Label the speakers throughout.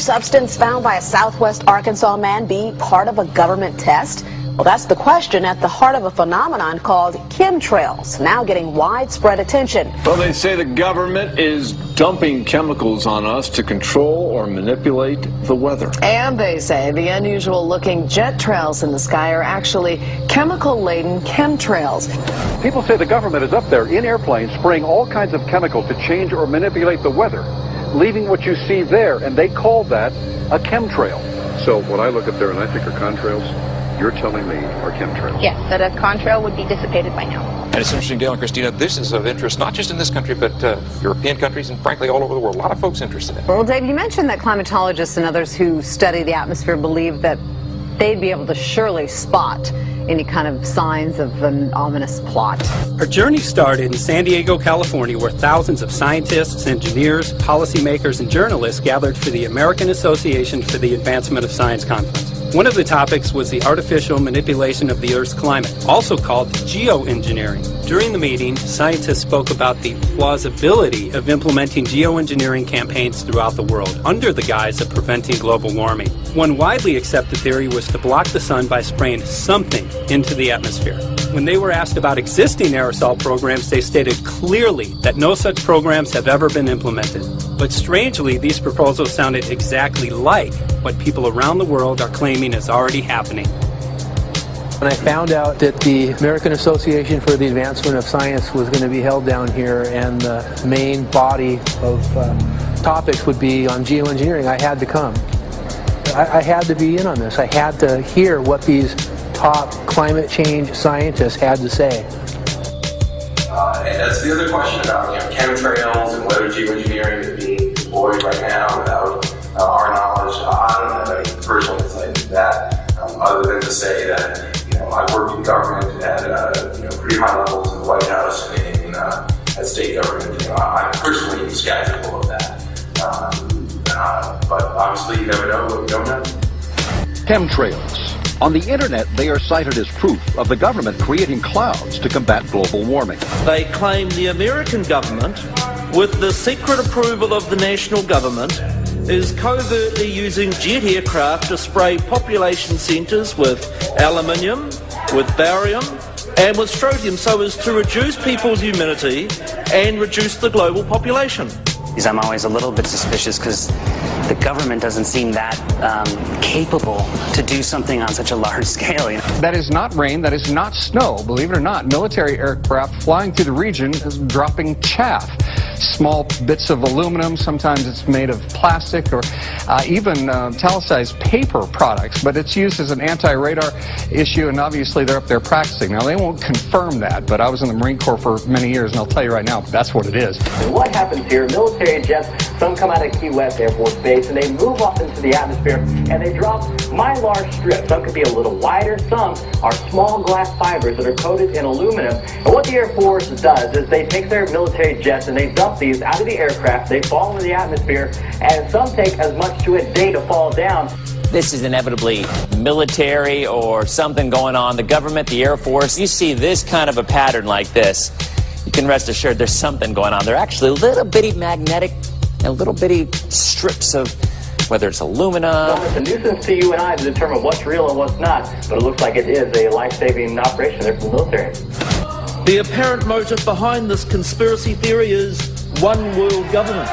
Speaker 1: substance found by a southwest Arkansas man be part of a government test? Well, that's the question at the heart of a phenomenon called chemtrails, now getting widespread attention.
Speaker 2: Well, they say the government is dumping chemicals on us to control or manipulate the weather.
Speaker 3: And they say the unusual-looking jet trails in the sky are actually chemical-laden chemtrails.
Speaker 4: People say the government is up there in airplanes spraying all kinds of chemicals to change or manipulate the weather, leaving what you see there, and they call that a chemtrail. So what I look up there and I think are contrails, you're telling me are chemtrails?
Speaker 5: Yes, that a contrail would be dissipated by now.
Speaker 6: And it's interesting, Dale and Christina, this is of interest not just in this country, but European countries and frankly all over the world. A lot of folks interested in it.
Speaker 7: Well, Dave, you mentioned that climatologists and others who study the atmosphere believe that they'd be able to surely spot any kind of signs of an ominous plot.
Speaker 8: Our journey started in San Diego, California, where thousands of scientists, engineers, policymakers, and journalists gathered for the American Association for the Advancement of Science Conference. One of the topics was the artificial manipulation of the Earth's climate, also called geoengineering. During the meeting, scientists spoke about the plausibility of implementing geoengineering campaigns throughout the world under the guise of preventing global warming. One widely accepted theory was to block the sun by spraying something into the atmosphere. When they were asked about existing aerosol programs, they stated clearly that no such programs have ever been implemented. But strangely, these proposals sounded exactly like what people around the world are claiming is already happening.
Speaker 9: When I found out that the American Association for the Advancement of Science was going to be held down here and the main body of topics would be on geoengineering, I had to come. I had to be in on this. I had to hear what these top climate change scientists had to say.
Speaker 10: And that's the other question about chemtrails and whether geoengineering is being deployed right now without our knowledge. I don't have any personal insight into that, other than to say that I worked in government at pretty high levels in the White House and at state government. I'm personally skeptical of that. But obviously, you never know what you don't know.
Speaker 11: Chemtrails. On the internet, they are cited as proof of the government creating clouds to combat global warming.
Speaker 12: They claim the American government, with the secret approval of the national government, is covertly using jet aircraft to spray population centres with aluminium, with barium, and with strontium so as to reduce people's immunity and reduce the global population.
Speaker 13: I'm always a little bit suspicious because the government doesn't seem that capable to do something on such a large scale.
Speaker 4: That is not rain, that is not snow. Believe it or not, military aircraft flying through the region is dropping chaff. Small bits of aluminum, sometimes it's made of plastic or even talicized paper products, but it's used as an anti-radar issue, and obviously they're up there practicing. Now, they won't confirm that, but I was in the Marine Corps for many years, and I'll tell you right now, that's what it is.
Speaker 14: And what happens here, military jets, some come out of Key West Air Force Base, and they move up into the atmosphere, and they drop mylar strips. Some could be a little wider, some are small glass fibers that are coated in aluminum. And what the Air Force does is they take their military jets and they dump these out of the aircraft, they fall into the atmosphere, and some take as much to a day to fall down.
Speaker 15: This is inevitably military or something going on. The government, the Air Force, you see this kind of a pattern like this, you can rest assured there's something going on. They're actually little bitty magnetic and little bitty strips of, whether it's aluminum.
Speaker 14: Well, it's a nuisance to you and I to determine what's real and what's not, but it looks like it is a life-saving operation there for the military.
Speaker 12: The apparent motive behind this conspiracy theory is one world government.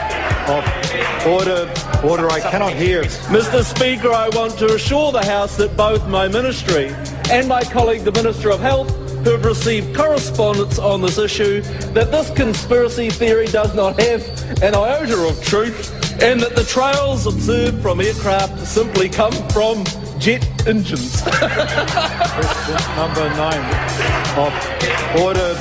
Speaker 16: Order, I cannot hear.
Speaker 12: Mr. Speaker, I want to assure the House that both my ministry and my colleague, the Minister of Health, who have received correspondence on this issue, that this conspiracy theory does not have an iota of truth, and that the trails observed from aircraft simply come from jet engines.
Speaker 16: Question number 9 of order.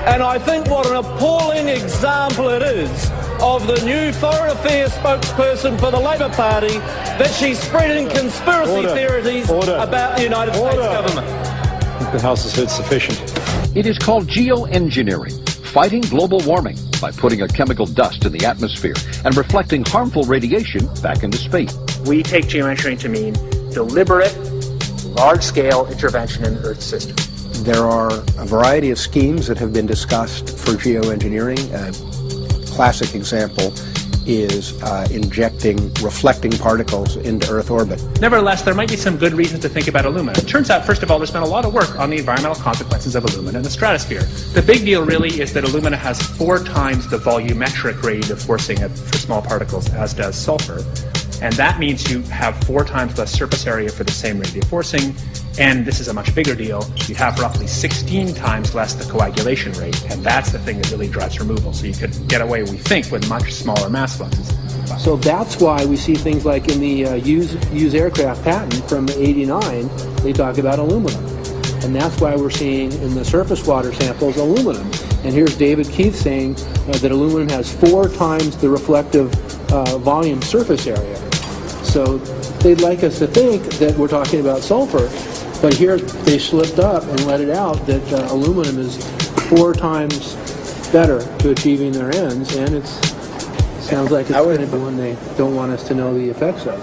Speaker 12: And I think what an appalling example it is of the new Foreign Affairs spokesperson for the Labour Party that she's spreading conspiracy theories about the United States government.
Speaker 16: I think the House has heard sufficient.
Speaker 11: It is called geoengineering, fighting global warming by putting a chemical dust in the atmosphere and reflecting harmful radiation back into space.
Speaker 17: We take geoengineering to mean deliberate, large-scale intervention in the Earth's system.
Speaker 18: There are a variety of schemes that have been discussed for geoengineering. A classic example is injecting reflecting particles into Earth orbit.
Speaker 17: Nevertheless, there might be some good reasons to think about alumina. It turns out, first of all, there's been a lot of work on the environmental consequences of alumina in the stratosphere. The big deal really is that alumina has 4 times the volumetric rate of forcing for small particles as does sulfur. And that means you have 4 times less surface area for the same rate of forcing. And this is a much bigger deal. You have roughly 16 times less the coagulation rate, and that's the thing that really drives removal. So you could get away, we think, with much smaller mass fluxes.
Speaker 9: So that's why we see things like in the use aircraft patent from '89, they talk about aluminum. And that's why we're seeing in the surface water samples aluminum. And here's David Keith saying that aluminum has 4 times the reflective volume surface area. So they'd like us to think that we're talking about sulfur, but here they slipped up and let it out that aluminum is 4 times better to achieving their ends, and it sounds like it's going to be one they don't want us to know the effects of.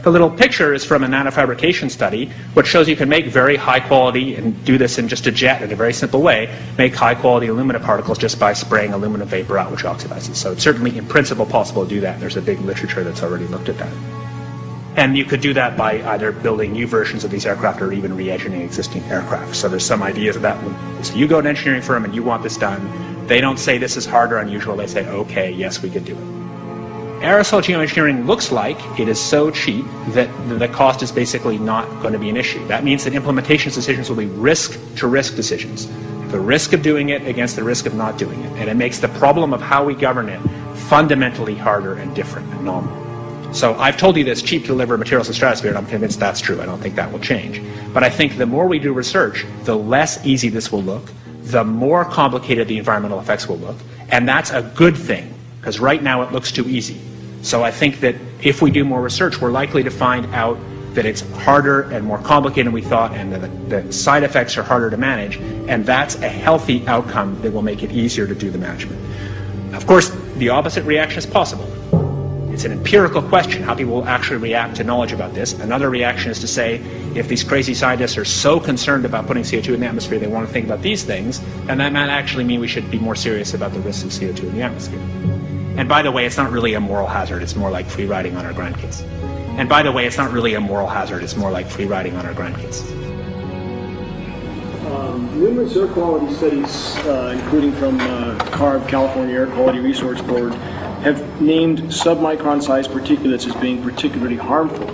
Speaker 17: The little picture is from a nanofabrication study, which shows you can make very high quality, and do this in just a jet in a very simple way, make high quality alumina particles just by spraying aluminum vapor out, which oxidizes. So it's certainly in principle possible to do that. There's a big literature that's already looked at that. And you could do that by either building new versions of these aircraft or even re-engineering existing aircraft. So there's some ideas of that. So you go to an engineering firm and you want this done. They don't say this is hard or unusual. They say, okay, yes, we could do it. Aerosol geoengineering looks like it is so cheap that the cost is basically not going to be an issue. That means that implementation decisions will be risk-to-risk decisions. The risk of doing it against the risk of not doing it. And it makes the problem of how we govern it fundamentally harder and different and novel. So I've told you that it's cheap to deliver materials to the stratosphere, and I'm convinced that's true. I don't think that will change. But I think the more we do research, the less easy this will look, the more complicated the environmental effects will look, and that's a good thing, because right now it looks too easy. So I think that if we do more research, we're likely to find out that it's harder and more complicated than we thought, and that the side effects are harder to manage, and that's a healthy outcome that will make it easier to do the management. Of course, the opposite reaction is possible. It's an empirical question how people will actually react to knowledge about this. Another reaction is to say, if these crazy scientists are so concerned about putting CO2 in the atmosphere, they want to think about these things, and that might actually mean we should be more serious about the risks of CO2 in the atmosphere. And by the way, it's not really a moral hazard, it's more like free riding on our grandkids. And by the way, it's not really a moral hazard, it's more like free riding on our grandkids.
Speaker 19: Numerous air quality studies, including from CARB, California Air Quality Resource Board, have named submicron-sized particulates as being particularly harmful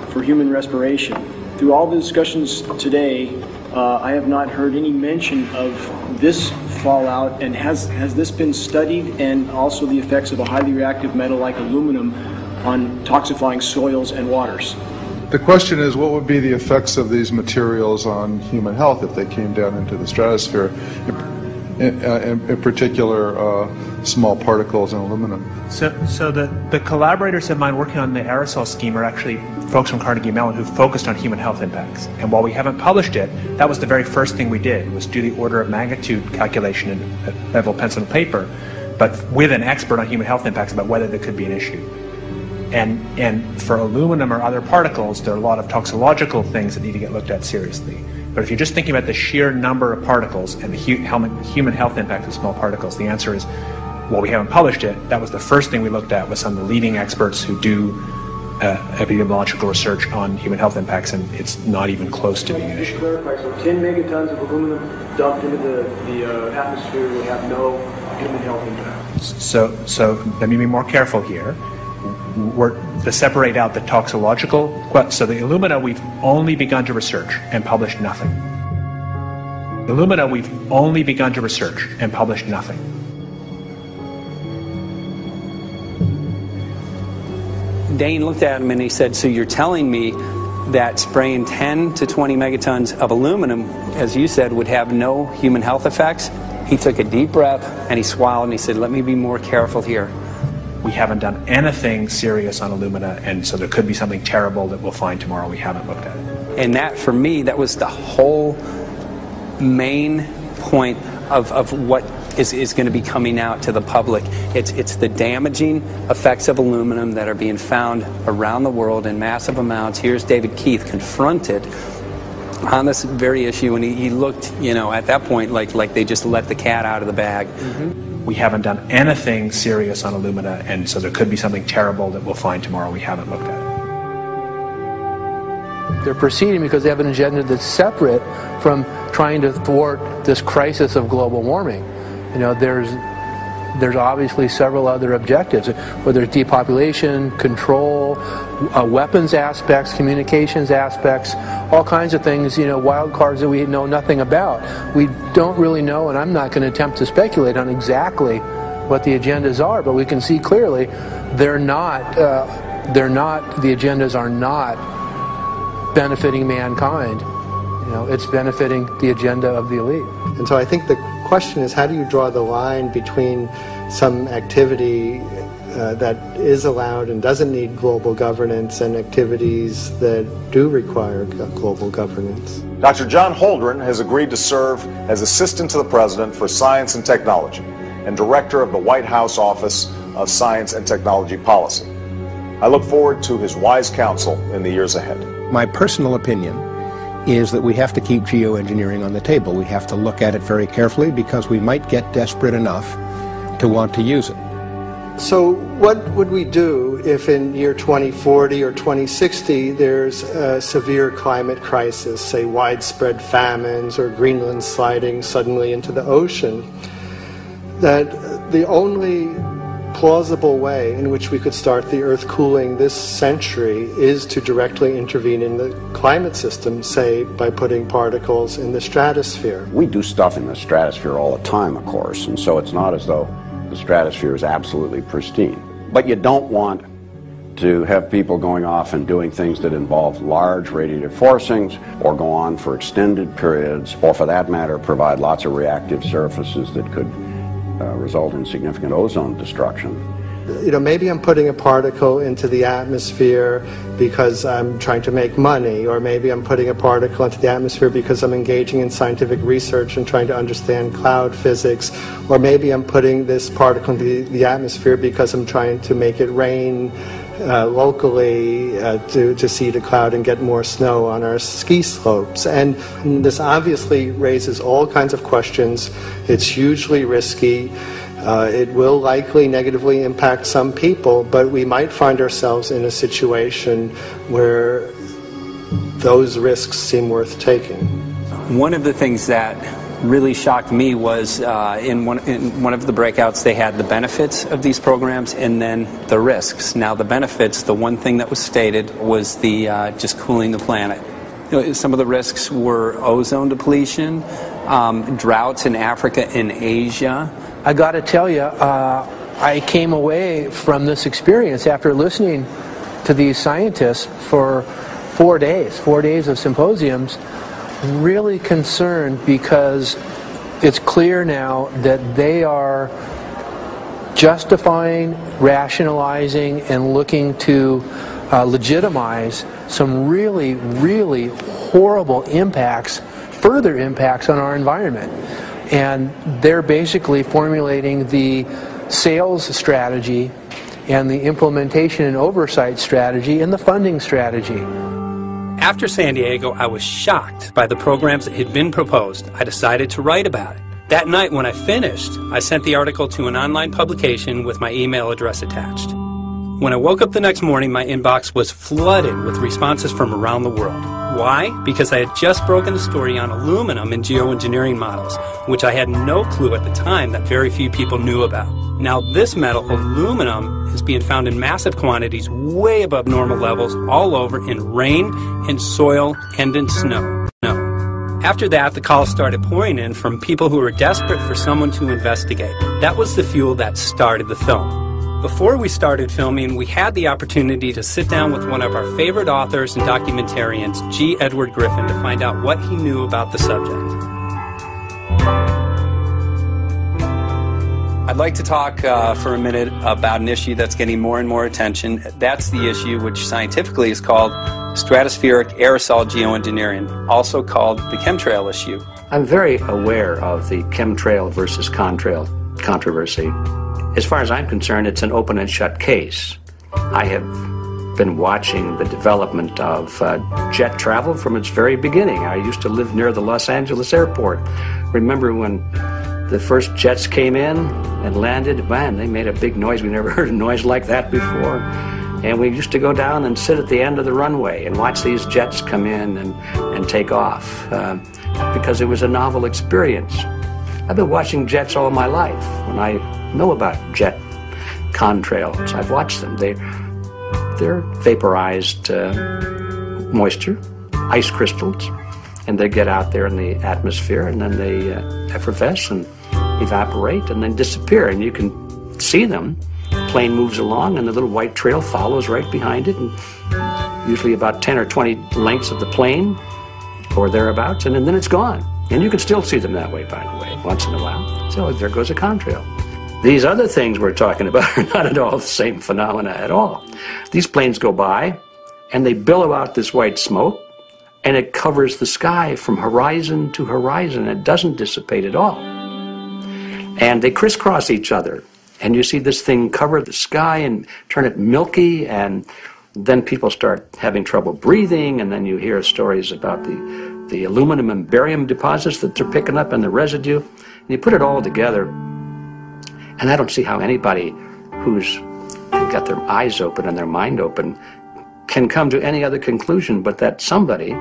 Speaker 19: for human respiration. Through all the discussions today, I have not heard any mention of this fallout, and has this been studied, and also the effects of a highly reactive metal like aluminum on toxifying soils and waters?
Speaker 20: The question is, what would be the effects of these materials on human health if they came down into the stratosphere, in particular small particles and aluminum?
Speaker 17: So the collaborators of mine working on the aerosol scheme are actually folks from Carnegie Mellon who focused on human health impacts. And while we haven't published it, that was the very first thing we did, was do the order of magnitude calculation in level pencil and paper, but with an expert on human health impacts about whether there could be an issue. And for aluminum or other particles, there are a lot of toxicological things that need to get looked at seriously. But if you're just thinking about the sheer number of particles and the human health impact of small particles, the answer is, well, we haven't published it. That was the first thing we looked at with some of the leading experts who do epidemiological research on human health impacts, and it's not even close to being an issue.
Speaker 19: Just to clarify, so 10 megatons of aluminum dumped into the atmosphere will have no human health impact.
Speaker 17: So let me be more careful here. We're to separate out the toxicological. So the alumina, we've only begun to research and published nothing. Alumina, we've only begun to research and published nothing.
Speaker 8: Dane looked at him and he said, so you're telling me that spraying 10 to 20 megatons of aluminum, as you said, would have no human health effects? He took a deep breath and he swallowed and he said, let me be more careful here.
Speaker 17: We haven't done anything serious on alumina, and so there could be something terrible that we'll find tomorrow. We haven't looked at it.
Speaker 8: And that, for me, that was the whole main point of what is going to be coming out to the public. It's the damaging effects of aluminum that are being found around the world in massive amounts. Here's David Keith confronted on this very issue, and he looked, at that point like they just let the cat out of the bag.
Speaker 9: Mm-hmm.
Speaker 17: we haven't done anything serious on Illumina, and so there could be something terrible that we'll find tomorrow we haven't looked at.
Speaker 9: They're proceeding because they have an agenda that's separate from trying to thwart this crisis of global warming. You know, there's obviously several other objectives, whether it's depopulation, control, weapons aspects, communications aspects, all kinds of things, you know, wild cards that we know nothing about. We don't really know, and I'm not going to attempt to speculate on exactly what the agendas are, but we can see clearly the agendas are not benefiting mankind. You know, it's benefiting the agenda of the elite.
Speaker 21: And so I think the question is, how do you draw the line between some activity that is allowed and doesn't need global governance and activities that do require global governance?
Speaker 22: Dr. John Holdren has agreed to serve as Assistant to the President for Science and Technology and Director of the White House Office of Science and Technology Policy. I look forward to his wise counsel in the years ahead.
Speaker 18: My personal opinion is that we have to keep geoengineering on the table. We have to look at it very carefully because we might get desperate enough to want to use it.
Speaker 21: So what would we do if in year 2040 or 2060 there's a severe climate crisis, say widespread famines or Greenland sliding suddenly into the ocean? That the only plausible way in which we could start the Earth cooling this century is to directly intervene in the climate system, say by putting particles in the stratosphere.
Speaker 23: We do stuff in the stratosphere all the time, of course, and so it's not as though the stratosphere is absolutely pristine. But you don't want to have people going off and doing things that involve large radiative forcings or go on for extended periods, or for that matter provide lots of reactive surfaces that could result in significant ozone destruction.
Speaker 21: You know, maybe I'm putting a particle into the atmosphere because I'm trying to make money, or maybe I'm putting a particle into the atmosphere because I'm engaging in scientific research and trying to understand cloud physics, or maybe I'm putting this particle into the atmosphere because I'm trying to make it rain locally to seed a cloud and get more snow on our ski slopes. And this obviously raises all kinds of questions. It's hugely risky. It will likely negatively impact some people, but we might find ourselves in a situation where those risks seem worth taking.
Speaker 8: One of the things that really shocked me was in one of the breakouts they had the benefits of these programs and then the risks. Now the benefits, the one thing that was stated was the just cooling the planet. You know, some of the risks were ozone depletion, droughts in Africa and Asia.
Speaker 9: I got to tell you, I came away from this experience after listening to these scientists for 4 days of symposiums, really concerned because it's clear now that they are justifying, rationalizing, and looking to legitimize some really, really horrible impacts, further impacts on our environment. And they're basically formulating the sales strategy and the implementation and oversight strategy and the funding strategy.
Speaker 8: After San Diego, I was shocked by the programs that had been proposed. I decided to write about it. That night when I finished, I sent the article to an online publication with my email address attached. When I woke up the next morning, my inbox was flooded with responses from around the world. Why? Because I had just broken a story on aluminum in geoengineering models, which I had no clue at the time that very few people knew about. Now this metal, aluminum, is being found in massive quantities way above normal levels all over in rain, in soil, and in snow. After that, the calls started pouring in from people who were desperate for someone to investigate. That was the fuel that started the film. Before we started filming, we had the opportunity to sit down with one of our favorite authors and documentarians, G. Edward Griffin, to find out what he knew about the subject. I'd like to talk for a minute about an issue that's getting more and more attention. That's the issue which scientifically is called stratospheric aerosol geoengineering, also called the chemtrail issue.
Speaker 24: I'm very aware of the chemtrail versus contrail controversy. As far as I'm concerned, it's an open and shut case. I have been watching the development of jet travel from its very beginning. I used to live near the Los Angeles airport. Remember when the first jets came in and landed. Man, they made a big noise. We never heard a noise like that before. And we used to go down and sit at the end of the runway and watch these jets come in and take off because it was a novel experience. I've been watching jets all my life. When I know about jet contrails, I've watched them. They're vaporized moisture, ice crystals, and they get out there in the atmosphere, and then they effervesce and evaporate and then disappear, and you can see them. Plane moves along and the little white trail follows right behind it, and usually about 10 or 20 lengths of the plane or thereabouts, and then it's gone. And you can still see them that way, by the way, once in a while. So there goes a contrail. These other things we're talking about are not at all the same phenomena at all. These planes go by and they billow out this white smoke, and it covers the sky from horizon to horizon. It doesn't dissipate at all. And they crisscross each other. And you see this thing cover the sky and turn it milky, and then people start having trouble breathing, and then you hear stories about the aluminum and barium deposits that they're picking up and the residue. And you put it all together, and I don't see how anybody who's got their eyes open and their mind open can come to any other conclusion but that somebody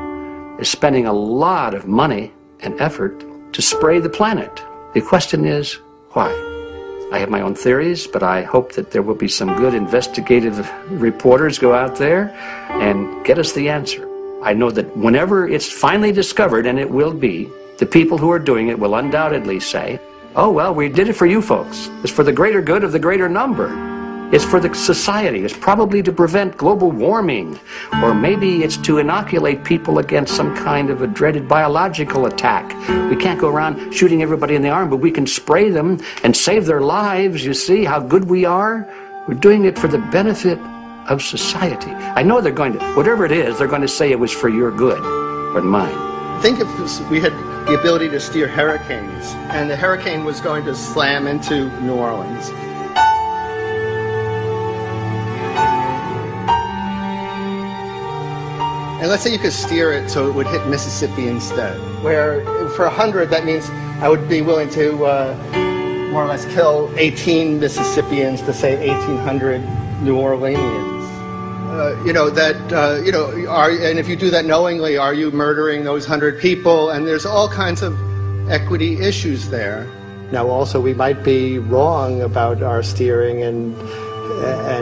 Speaker 24: is spending a lot of money and effort to spray the planet. The question is, why? I have my own theories, but I hope that there will be some good investigative reporters go out there and get us the answer. I know that whenever it's finally discovered, and it will be, the people who are doing it will undoubtedly say, oh, well, we did it for you folks. It's for the greater good of the greater number. It's for the society. It's probably to prevent global warming, or maybe it's to inoculate people against some kind of a dreaded biological attack. We can't go around shooting everybody in the arm, but we can spray them and save their lives. You see how good we are? We're doing it for the benefit of society. I know they're going to, whatever it is, they're going to say it was for your good, or mine.
Speaker 21: Think if we had the ability to steer hurricanes, and the hurricane was going to slam into New Orleans. And let's say you could steer it so it would hit Mississippi instead, where for 100, that means I would be willing to more or less kill 18 Mississippians to save 1,800 New Orleanians. And if you do that knowingly, are you murdering those 100 people? And there's all kinds of equity issues there. Now, also, we might be wrong about our steering, and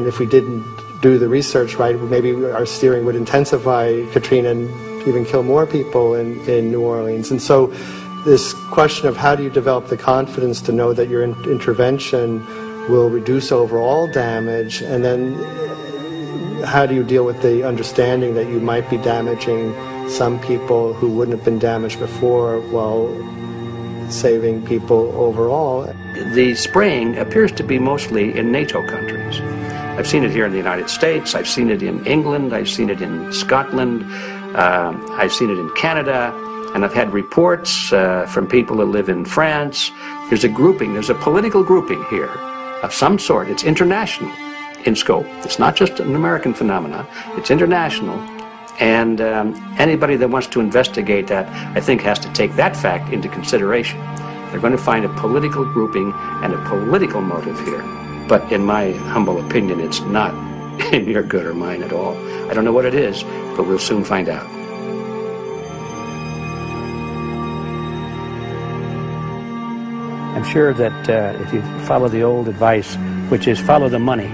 Speaker 21: if we didn't do the research right, maybe our steering would intensify Katrina and even kill more people in New Orleans. And so this question of how do you develop the confidence to know that your intervention will reduce overall damage, and then how do you deal with the understanding that you might be damaging some people who wouldn't have been damaged before while saving people overall?
Speaker 24: The spraying appears to be mostly in NATO countries. I've seen it here in the United States, I've seen it in England, I've seen it in Scotland, I've seen it in Canada, and I've had reports from people who live in France. There's a grouping, there's a political grouping here of some sort. It's international in scope. It's not just an American phenomenon, it's international. And anybody that wants to investigate that, I think, has to take that fact into consideration. They're going to find a political grouping and a political motive here. But in my humble opinion, it's not in your good or mine at all. I don't know what it is, but we'll soon find out. I'm sure that if you follow the old advice, which is follow the money,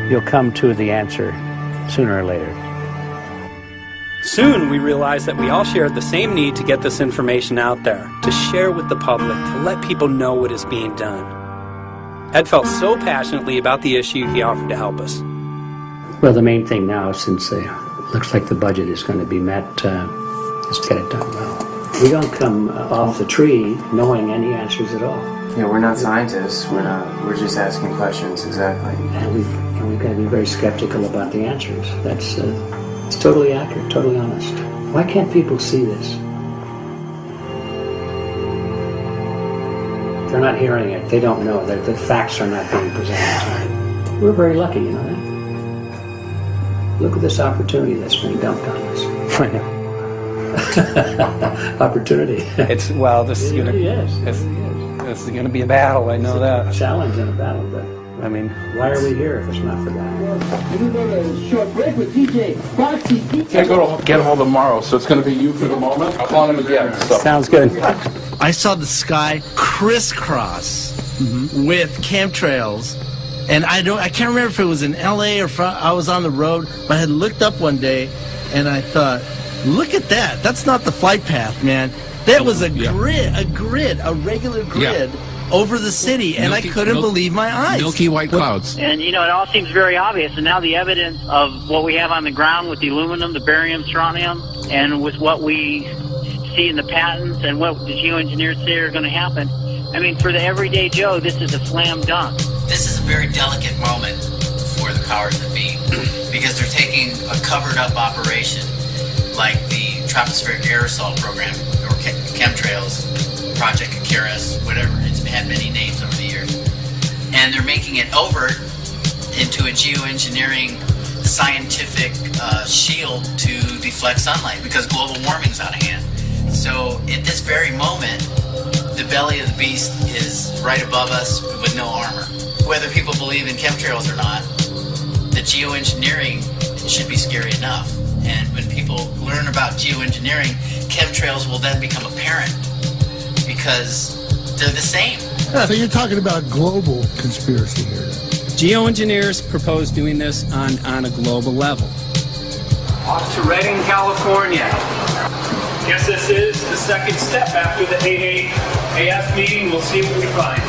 Speaker 24: you'll come to the answer sooner or later.
Speaker 8: Soon we realized that we all shared the same need to get this information out there, to share with the public, to let people know what is being done. Ed felt so passionately about the issue, he offered to help us.
Speaker 24: Well, the main thing now, since it looks like the budget is going to be met, is to get it done well. We don't come off the tree knowing any answers at all.
Speaker 1: Yeah, we're not scientists. We're just asking questions, exactly.
Speaker 24: And we've got to be very skeptical about the answers. That's it's totally accurate, totally honest. Why can't people see this? They're not hearing it. They don't know that the facts are not being presented. We're very lucky, you know that? Look at this opportunity that's being dumped on us.
Speaker 8: I know.
Speaker 24: Opportunity.
Speaker 8: It's, well, this,
Speaker 24: It really is.
Speaker 8: This is going to be a battle, I know that.
Speaker 24: A challenge and a battle, but I mean, why are we here if it's not for that?
Speaker 2: We're going to short break with DJ Foxy.
Speaker 3: Can't go to get him all tomorrow, so it's going to be you for the moment. I'll call him again. So.
Speaker 8: Sounds good.
Speaker 2: I saw the sky crisscross with chemtrails, and I can't remember if it was in LA or I was on the road, but I had looked up one day, and I thought, look at that. That's not the flight path, man. That was a grid, a regular grid. Yeah. Over the city, and I couldn't believe my eyes.
Speaker 3: Milky white clouds.
Speaker 5: And, you know, it all seems very obvious, and now the evidence of what we have on the ground with the aluminum, the barium, strontium, and with what we see in the patents and what the geoengineers say are going to happen, I mean, for the everyday Joe, this is a slam dunk.
Speaker 6: This is a very delicate moment for the powers that be, because they're taking a covered-up operation like the tropospheric aerosol program, or chemtrails, Project Icarus, whatever. It's had many names over the years. And they're making it overt into a geoengineering scientific shield to deflect sunlight because global warming's out of hand. So at this very moment, the belly of the beast is right above us with no armor. Whether people believe in chemtrails or not, the geoengineering should be scary enough. And when people learn about geoengineering, chemtrails will then become apparent because they're the same.
Speaker 2: So you're talking about global conspiracy here.
Speaker 8: Geoengineers propose doing this on a global level.
Speaker 17: Off to Redding, California. Guess this is the second step after the AAAF meeting. We'll see what we find.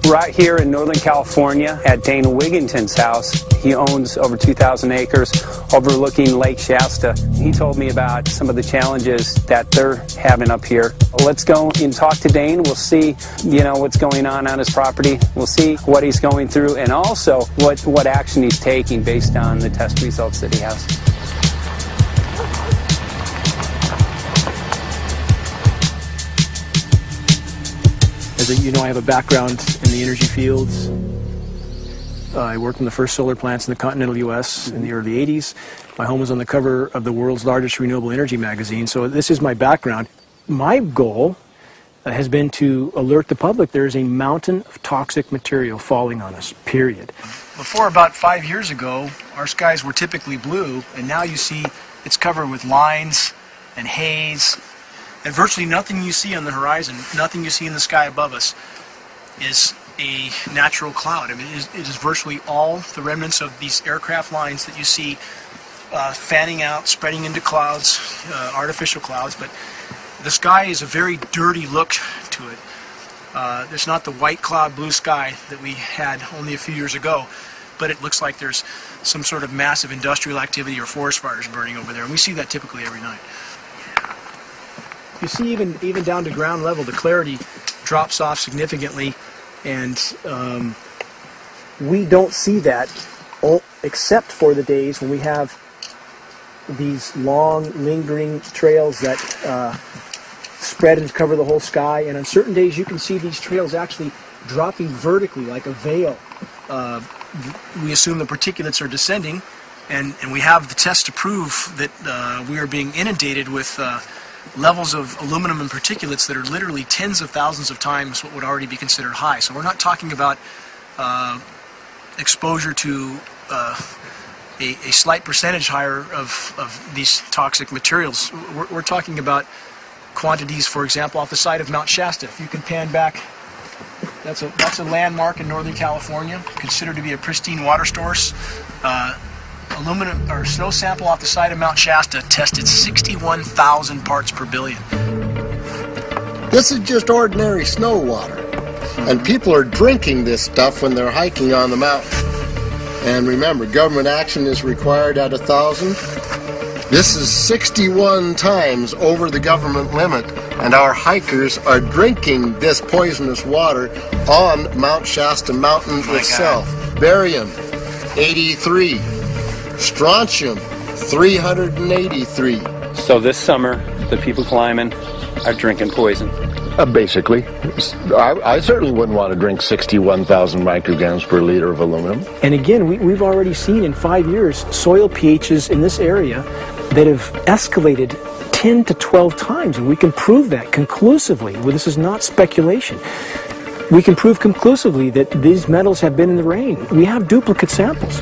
Speaker 8: Right here in Northern California at Dane Wigington's house. He owns over 2,000 acres overlooking Lake Shasta. He told me about some of the challenges that they're having up here. Let's go and talk to Dane. We'll see, you know, what's going on his property. We'll see what he's going through and also what action he's taking based on the test results that he has.
Speaker 9: As you know, I have a background in the energy fields. I worked in the first solar plants in the continental U.S. in the early 80s. My home was on the cover of the world's largest renewable energy magazine, so this is my background. My goal has been to alert the public there is a mountain of toxic material falling on us, period. Before about 5 years ago, our skies were typically blue, and now you see it's covered with lines and haze. And virtually nothing you see on the horizon, nothing you see in the sky above us is a natural cloud. I mean, it is virtually all the remnants of these aircraft lines that you see fanning out, spreading into clouds, artificial clouds. But the sky is a very dirty look to it. There's not the white cloud blue sky that we had only a few years ago, but it looks like there's some sort of massive industrial activity or forest fires burning over there. And we see that typically every night. You see, even down to ground level, the clarity drops off significantly, and we don't see that except for the days when we have these long, lingering trails that spread and cover the whole sky. And on certain days, you can see these trails actually dropping vertically like a veil. We assume the particulates are descending, and we have the test to prove that we are being inundated with levels of aluminum and particulates that are literally tens of thousands of times what would already be considered high. So we're not talking about exposure to a slight percentage higher of these toxic materials. We're talking about quantities, for example, off the side of Mount Shasta. If you can pan back, that's a landmark in Northern California, considered to be a pristine water source. Aluminum or snow sample off the side of Mount Shasta tested 61,000 parts per billion.
Speaker 2: This is just ordinary snow water, and people are drinking this stuff when they're hiking on the mountain. And remember, government action is required at 1,000. This is 61 times over the government limit, and our hikers are drinking this poisonous water on Mount Shasta Mountain itself. Barium, 83. Strontium, 383.
Speaker 8: So this summer, the people climbing are drinking poison.
Speaker 25: Basically. I certainly wouldn't want to drink 61,000 micrograms per liter of aluminum.
Speaker 9: And again, we've already seen in 5 years soil pHs in this area
Speaker 4: that have escalated 10 to 12 times, and we can prove that conclusively. Well, this is not speculation. We can prove conclusively that these metals have been in the rain. We have duplicate samples.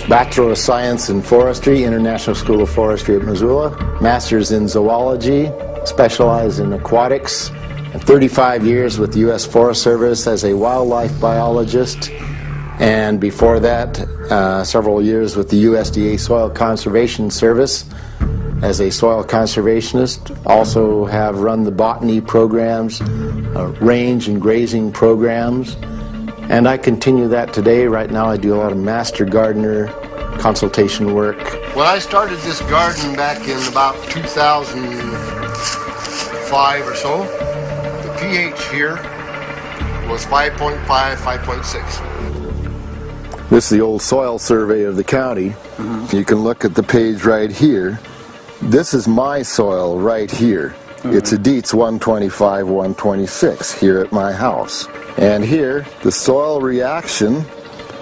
Speaker 7: Bachelor of Science in Forestry, International School of Forestry at Missoula. Master's in Zoology, specialized in aquatics. And 35 years with the U.S. Forest Service as a wildlife biologist. And before that, several years with the USDA Soil Conservation Service as a soil conservationist. Also have run the botany programs, range and grazing programs. And I continue that today. Right now I do a lot of master gardener consultation work.
Speaker 2: When I started this garden back in about 2005 or so, the pH here was 5.5, 5.6.
Speaker 25: This is the old soil survey of the county. You can look at the page right here. This is my soil right here. It's a Dietz 125, 126 here at my house. And here, the soil reaction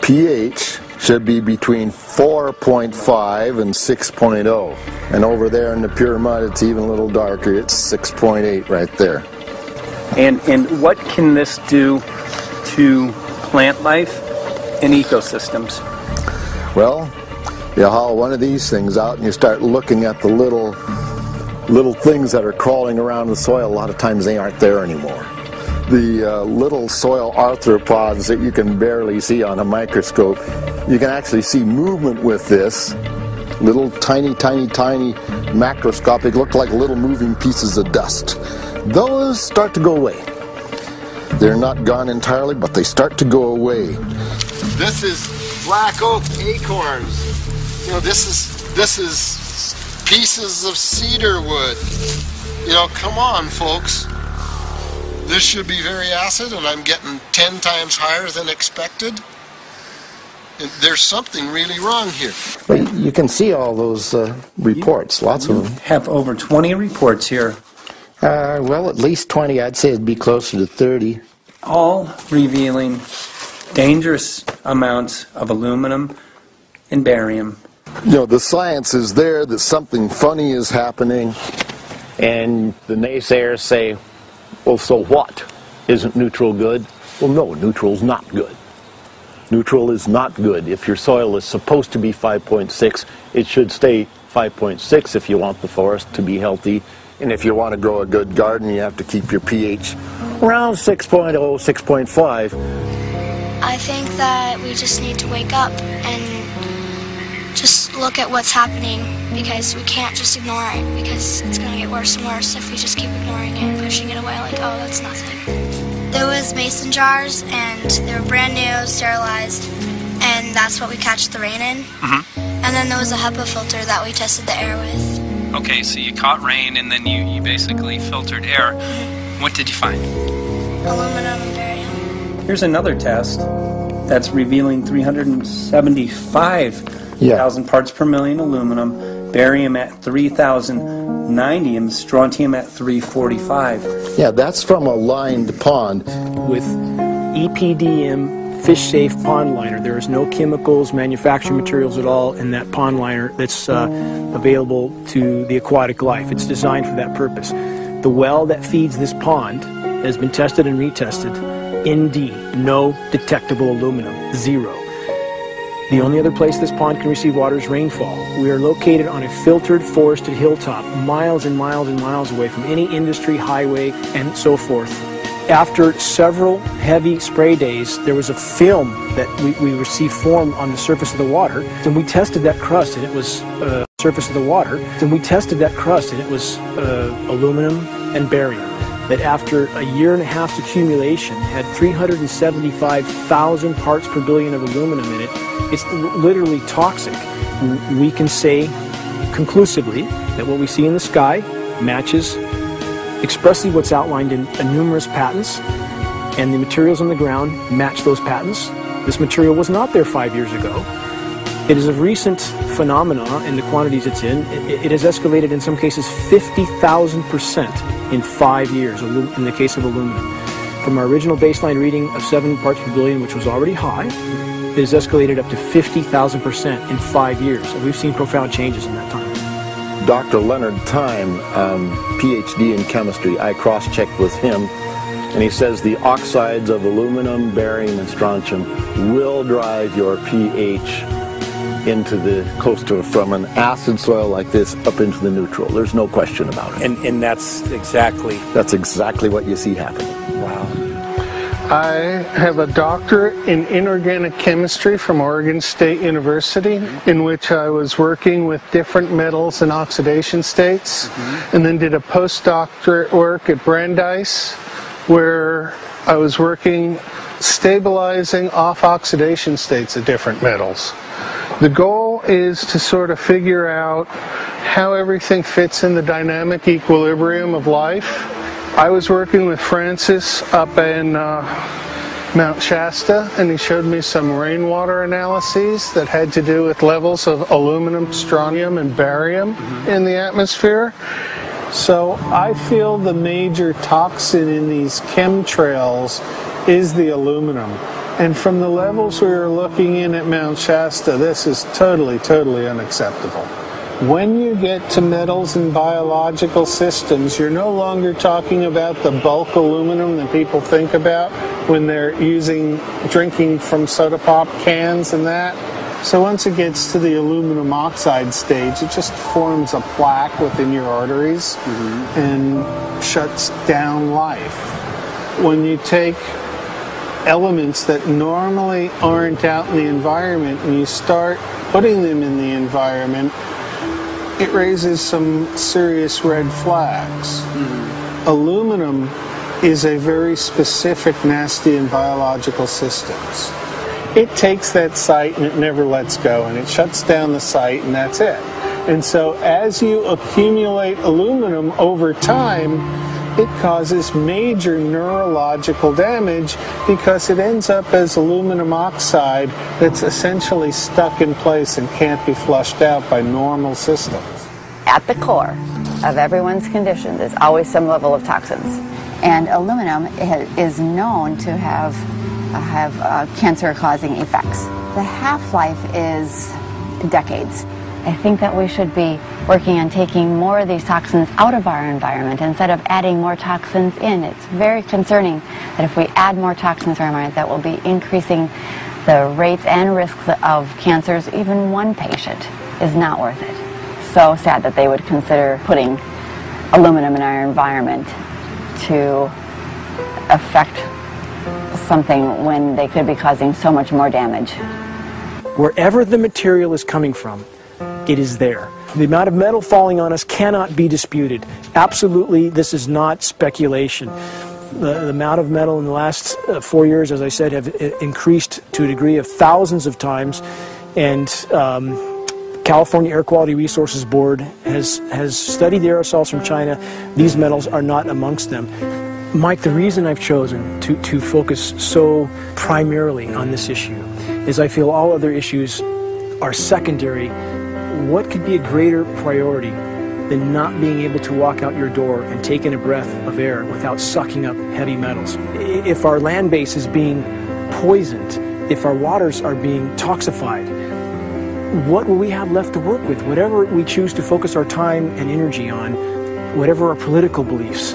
Speaker 25: pH should be between 4.5 and 6.0. And over there in the pure mud, it's even a little darker. It's 6.8 right there.
Speaker 8: And what can this do to plant life and ecosystems?
Speaker 25: Well, you haul one of these things out and you start looking at the little things that are crawling around the soil. A lot of times they aren't there anymore. The little soil arthropods that you can barely see on a microscope, you can actually see movement with this. Little tiny macroscopic, look like little moving pieces of dust. Those start to go away. They're not gone entirely, but they start to go away.
Speaker 2: This is black oak acorns. You know, this is pieces of cedar wood. You know, come on, folks. This should be very acid, and I'm getting 10 times higher than expected. And there's something really wrong here.
Speaker 7: Well, you can see all those reports, lots of them.
Speaker 8: Have over 20 reports here.
Speaker 7: Well, at least 20. I'd say it'd be closer to 30.
Speaker 8: All revealing dangerous amounts of aluminum and barium.
Speaker 25: You know, the science is there that something funny is happening. And the naysayers say, well, so what? Isn't neutral good? Well, no, neutral's not good. Neutral is not good. If your soil is supposed to be 5.6, it should stay 5.6 if you want the forest to be healthy. And if you want to grow a good garden, you have to keep your pH around 6.0, 6.5.
Speaker 10: I think that we just need to wake up and just look at what's happening, because we can't just ignore it, because it's going to get worse and worse if we just keep ignoring it and pushing it away like, oh, that's nothing. There was mason jars, and they were brand new, sterilized, and that's what we catch the rain in. And then there was a HEPA filter that we tested the air with.
Speaker 8: Okay, so you caught rain and then you basically filtered air. What did you find?
Speaker 10: Aluminum and barium.
Speaker 8: Here's another test that's revealing 375,000 parts per million aluminum, barium at 3,090, and strontium at 345.
Speaker 7: Yeah, that's from a lined pond.
Speaker 4: With EPDM fish-safe pond liner. There is no chemicals, manufacturing materials at all in that pond liner that's available to the aquatic life. It's designed for that purpose. The well that feeds this pond has been tested and retested. ND, no detectable aluminum, 0. The only other place this pond can receive water is rainfall. We are located on a filtered, forested hilltop, miles and miles and miles away from any industry, highway, and so forth. After several heavy spray days, there was a film that we received formed on the surface of the water, and we tested that crust, and it was aluminum and barium. That after a year and a half's accumulation had 375,000 parts per billion of aluminum in it. It's literally toxic. We can say conclusively that what we see in the sky matches expressly what's outlined in numerous patents, and the materials on the ground match those patents. This material was not there 5 years ago. It is a recent phenomenon in the quantities it's in. It has escalated in some cases 50,000% in 5 years in the case of aluminum. From our original baseline reading of 7 parts per billion, which was already high, it has escalated up to 50,000% in 5 years. And we've seen profound changes in that time.
Speaker 25: Dr. Leonard Time, PhD in chemistry, I cross-checked with him, and he says the oxides of aluminum, barium, and strontium will drive your pH into the from an acid soil like this up into the neutral. There's no question about it.
Speaker 12: And that's exactly
Speaker 25: what you see happening.
Speaker 12: Wow.
Speaker 13: I have a doctorate in inorganic chemistry from Oregon State University, in which I was working with different metals and oxidation states, and then did a postdoctorate work at Brandeis, where I was working stabilizing off-oxidation states of different metals. The goal is to sort of figure out how everything fits in the dynamic equilibrium of life. I was working with Francis up in Mount Shasta, and he showed me some rainwater analyses that had to do with levels of aluminum, strontium, and barium in the atmosphere. So I feel the major toxin in these chemtrails is the aluminum. And from the levels we were looking in at Mount Shasta, this is totally, totally unacceptable. When you get to metals and biological systems, you're no longer talking about the bulk aluminum that people think about when they're drinking from soda pop cans and that. So once it gets to the aluminum oxide stage, it just forms a plaque within your arteries and shuts down life. When you take elements that normally aren't out in the environment and you start putting them in the environment, it raises some serious red flags. Aluminum is a very specific nasty in biological systems. It takes that site and it never lets go, and it shuts down the site, and that's it. And so as you accumulate aluminum over time, it causes major neurological damage because it ends up as aluminum oxide that's essentially stuck in place and can't be flushed out by normal systems.
Speaker 14: At the core of everyone's condition, there's always some level of toxins. And aluminum is known to have cancer-causing effects. The half-life is decades. I think that we should be working on taking more of these toxins out of our environment instead of adding more toxins in. It's very concerning that if we add more toxins to our environment, that will be increasing the rates and risks of cancers. Even one patient is not worth it. So sad that they would consider putting aluminum in our environment to affect something when they could be causing so much more damage.
Speaker 4: Wherever the material is coming from, it is there. The amount of metal falling on us cannot be disputed. Absolutely, this is not speculation. The amount of metal in the last 4 years, as I said, have increased to a degree of thousands of times, and California Air Quality Resources Board has studied the aerosols from China. These metals are not amongst them. Mike, the reason I've chosen to focus so primarily on this issue is I feel all other issues are secondary. What could be a greater priority than not being able to walk out your door and take in a breath of air without sucking up heavy metals? If our land base is being poisoned, if our waters are being toxified, what will we have left to work with? Whatever we choose to focus our time and energy on, whatever our political beliefs,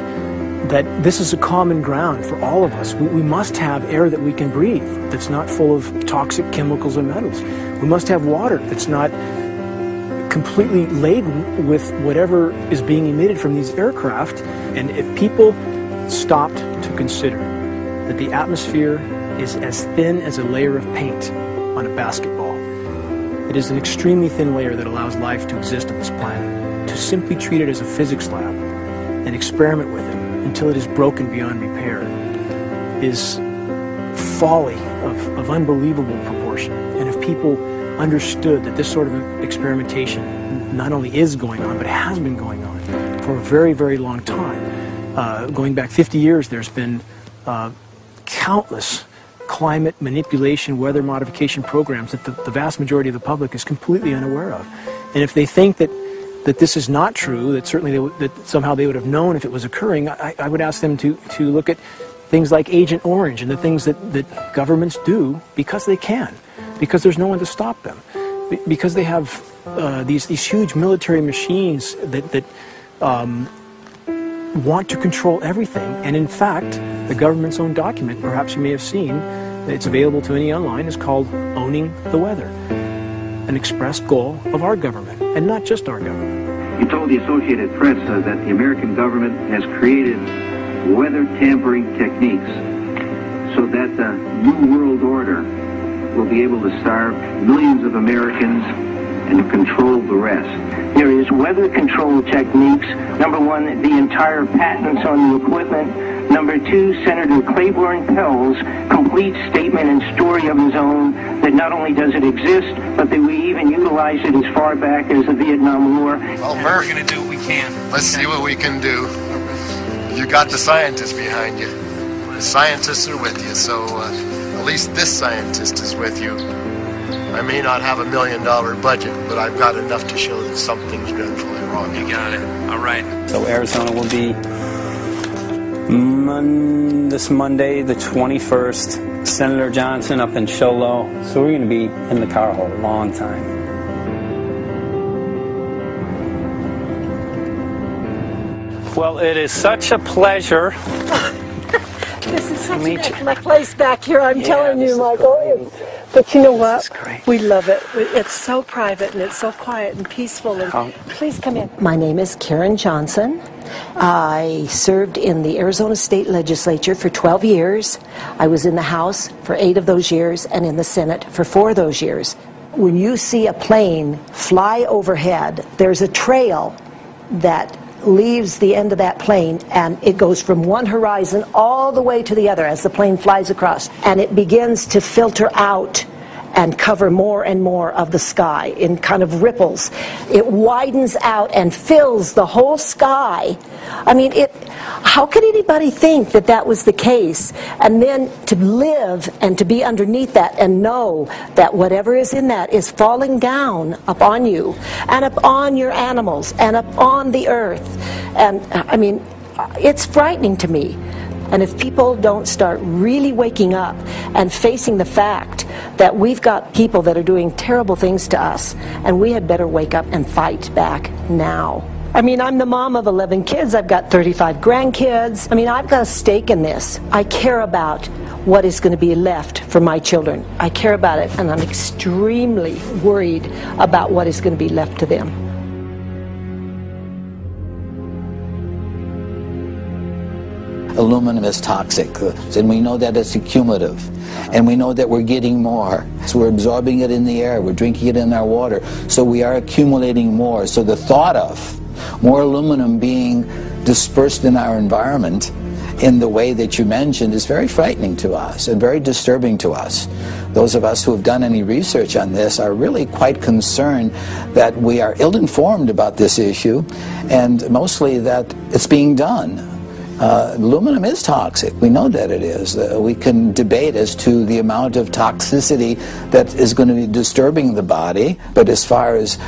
Speaker 4: that this is a common ground for all of us. We must have air that we can breathe that's not full of toxic chemicals and metals. We must have water that's not completely laden with whatever is being emitted from these aircraft. And if people stopped to consider that the atmosphere is as thin as a layer of paint on a basketball, it is an extremely thin layer that allows life to exist on this planet, to simply treat it as a physics lab and experiment with it until it is broken beyond repair is folly of unbelievable proportion. And if people understood that this sort of experimentation not only is going on, but has been going on for a very, very long time. Going back 50 years, there's been countless climate manipulation, weather modification programs that the vast majority of the public is completely unaware of. And if they think that this is not true, that certainly that somehow they would have known if it was occurring, I would ask them to look at things like Agent Orange and the things that governments do because they can, because there's no one to stop them. because they have these huge military machines that want to control everything. And in fact, the government's own document, perhaps you may have seen, it's available to any online, is called Owning the Weather, an expressed goal of our government, and not just our government.
Speaker 11: He told the Associated Press that the American government has created weather tampering techniques so that the New World Order will be able to starve millions of Americans and to control the rest.
Speaker 12: There is weather control techniques. Number one, the entire patents on the equipment. Number two, Senator Claiborne Pell's complete statement and story of his own that not only does it exist, but that we even utilize it as far back as the Vietnam War.
Speaker 2: Well, Murph,
Speaker 12: we're going to do what we can.
Speaker 2: Let's see what we can do. You got the scientists behind you. The scientists are with you, so at least this scientist is with you. I may not have $1 million budget, but I've got enough to show that something's dreadfully wrong.
Speaker 12: You got it. All right.
Speaker 15: So Arizona will be this Monday, the 21st. Senator Johnson up in Show Low. So we're going to be in the car hole a long time. Well, it is such a pleasure.
Speaker 16: This is such my place back here, I'm telling you, Michael. But you know what? We love it. It's so private and it's so quiet and peaceful. And please come in. My name is Karen Johnson. I served in the Arizona State Legislature for 12 years. I was in the House for 8 of those years and in the Senate for 4 of those years. When you see a plane fly overhead, there's a trail that leaves the end of that plane, and it goes from one horizon all the way to the other as the plane flies across, and it begins to filter out and cover more and more of the sky in kind of ripples. It widens out and fills the whole sky. I mean, how could anybody think that that was the case? And then to live and to be underneath that and know that whatever is in that is falling down upon you and upon your animals and upon the earth. And I mean, it's frightening to me. And if people don't start really waking up and facing the fact that we've got people that are doing terrible things to us, and we had better wake up and fight back now. I mean, I'm the mom of 11 kids. I've got 35 grandkids. I mean, I've got a stake in this. I care about what is going to be left for my children. I care about it, and I'm extremely worried about what is going to be left to them.
Speaker 20: Aluminum is toxic, and we know that it's accumulative, and we know that we're getting more. So we're absorbing it in the air, we're drinking it in our water, so we are accumulating more. So the thought of more aluminum being dispersed in our environment in the way that you mentioned is very frightening to us and very disturbing to us. Those of us who have done any research on this are really quite concerned that we are ill-informed about this issue, and mostly that it's being done. Aluminum is toxic. We know that it is. We can debate as to the amount of toxicity that is going to be disturbing the body, but as far as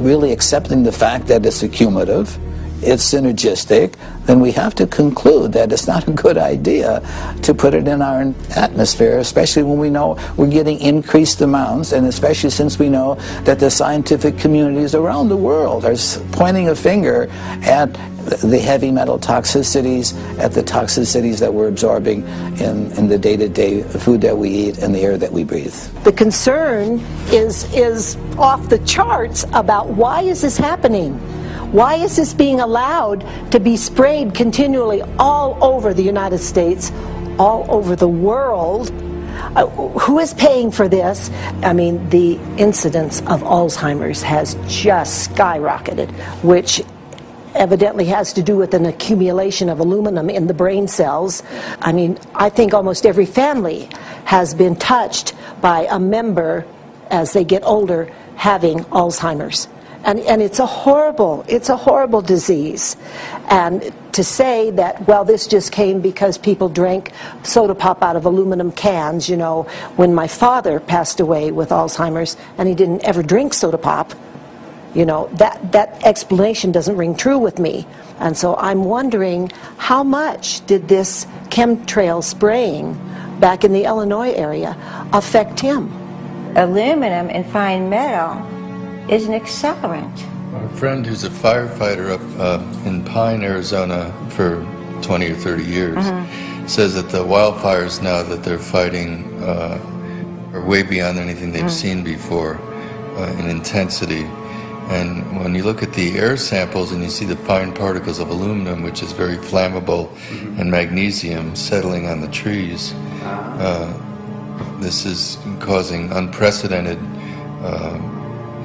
Speaker 20: really accepting the fact that it's accumulative, it's synergistic, then we have to conclude that it's not a good idea to put it in our atmosphere, especially when we know we're getting increased amounts, and especially since we know that the scientific communities around the world are pointing a finger at the heavy metal toxicities, at the toxicities that we're absorbing in the day-to-day food that we eat and the air that we breathe.
Speaker 16: The concern is off the charts about why is this happening? Why is this being allowed to be sprayed continually all over the United States, all over the world? Who is paying for this? I mean, the incidence of Alzheimer's has just skyrocketed, which evidently has to do with an accumulation of aluminum in the brain cells. I mean, I think almost every family has been touched by a member as they get older having Alzheimer's. And it's a horrible disease. And to say that, well, this just came because people drank soda pop out of aluminum cans, you know, when my father passed away with Alzheimer's and he didn't ever drink soda pop, you know, that explanation doesn't ring true with me. And so I'm wondering, how much did this chemtrail spraying back in the Illinois area affect him?
Speaker 18: aluminum and fine metal is an accelerant.
Speaker 19: Our friend who's a firefighter up in Pine, Arizona for 20 or 30 years says that the wildfires now that they're fighting are way beyond anything they've seen before in intensity. And when you look at the air samples and you see the fine particles of aluminum, which is very flammable, and magnesium settling on the trees, this is causing unprecedented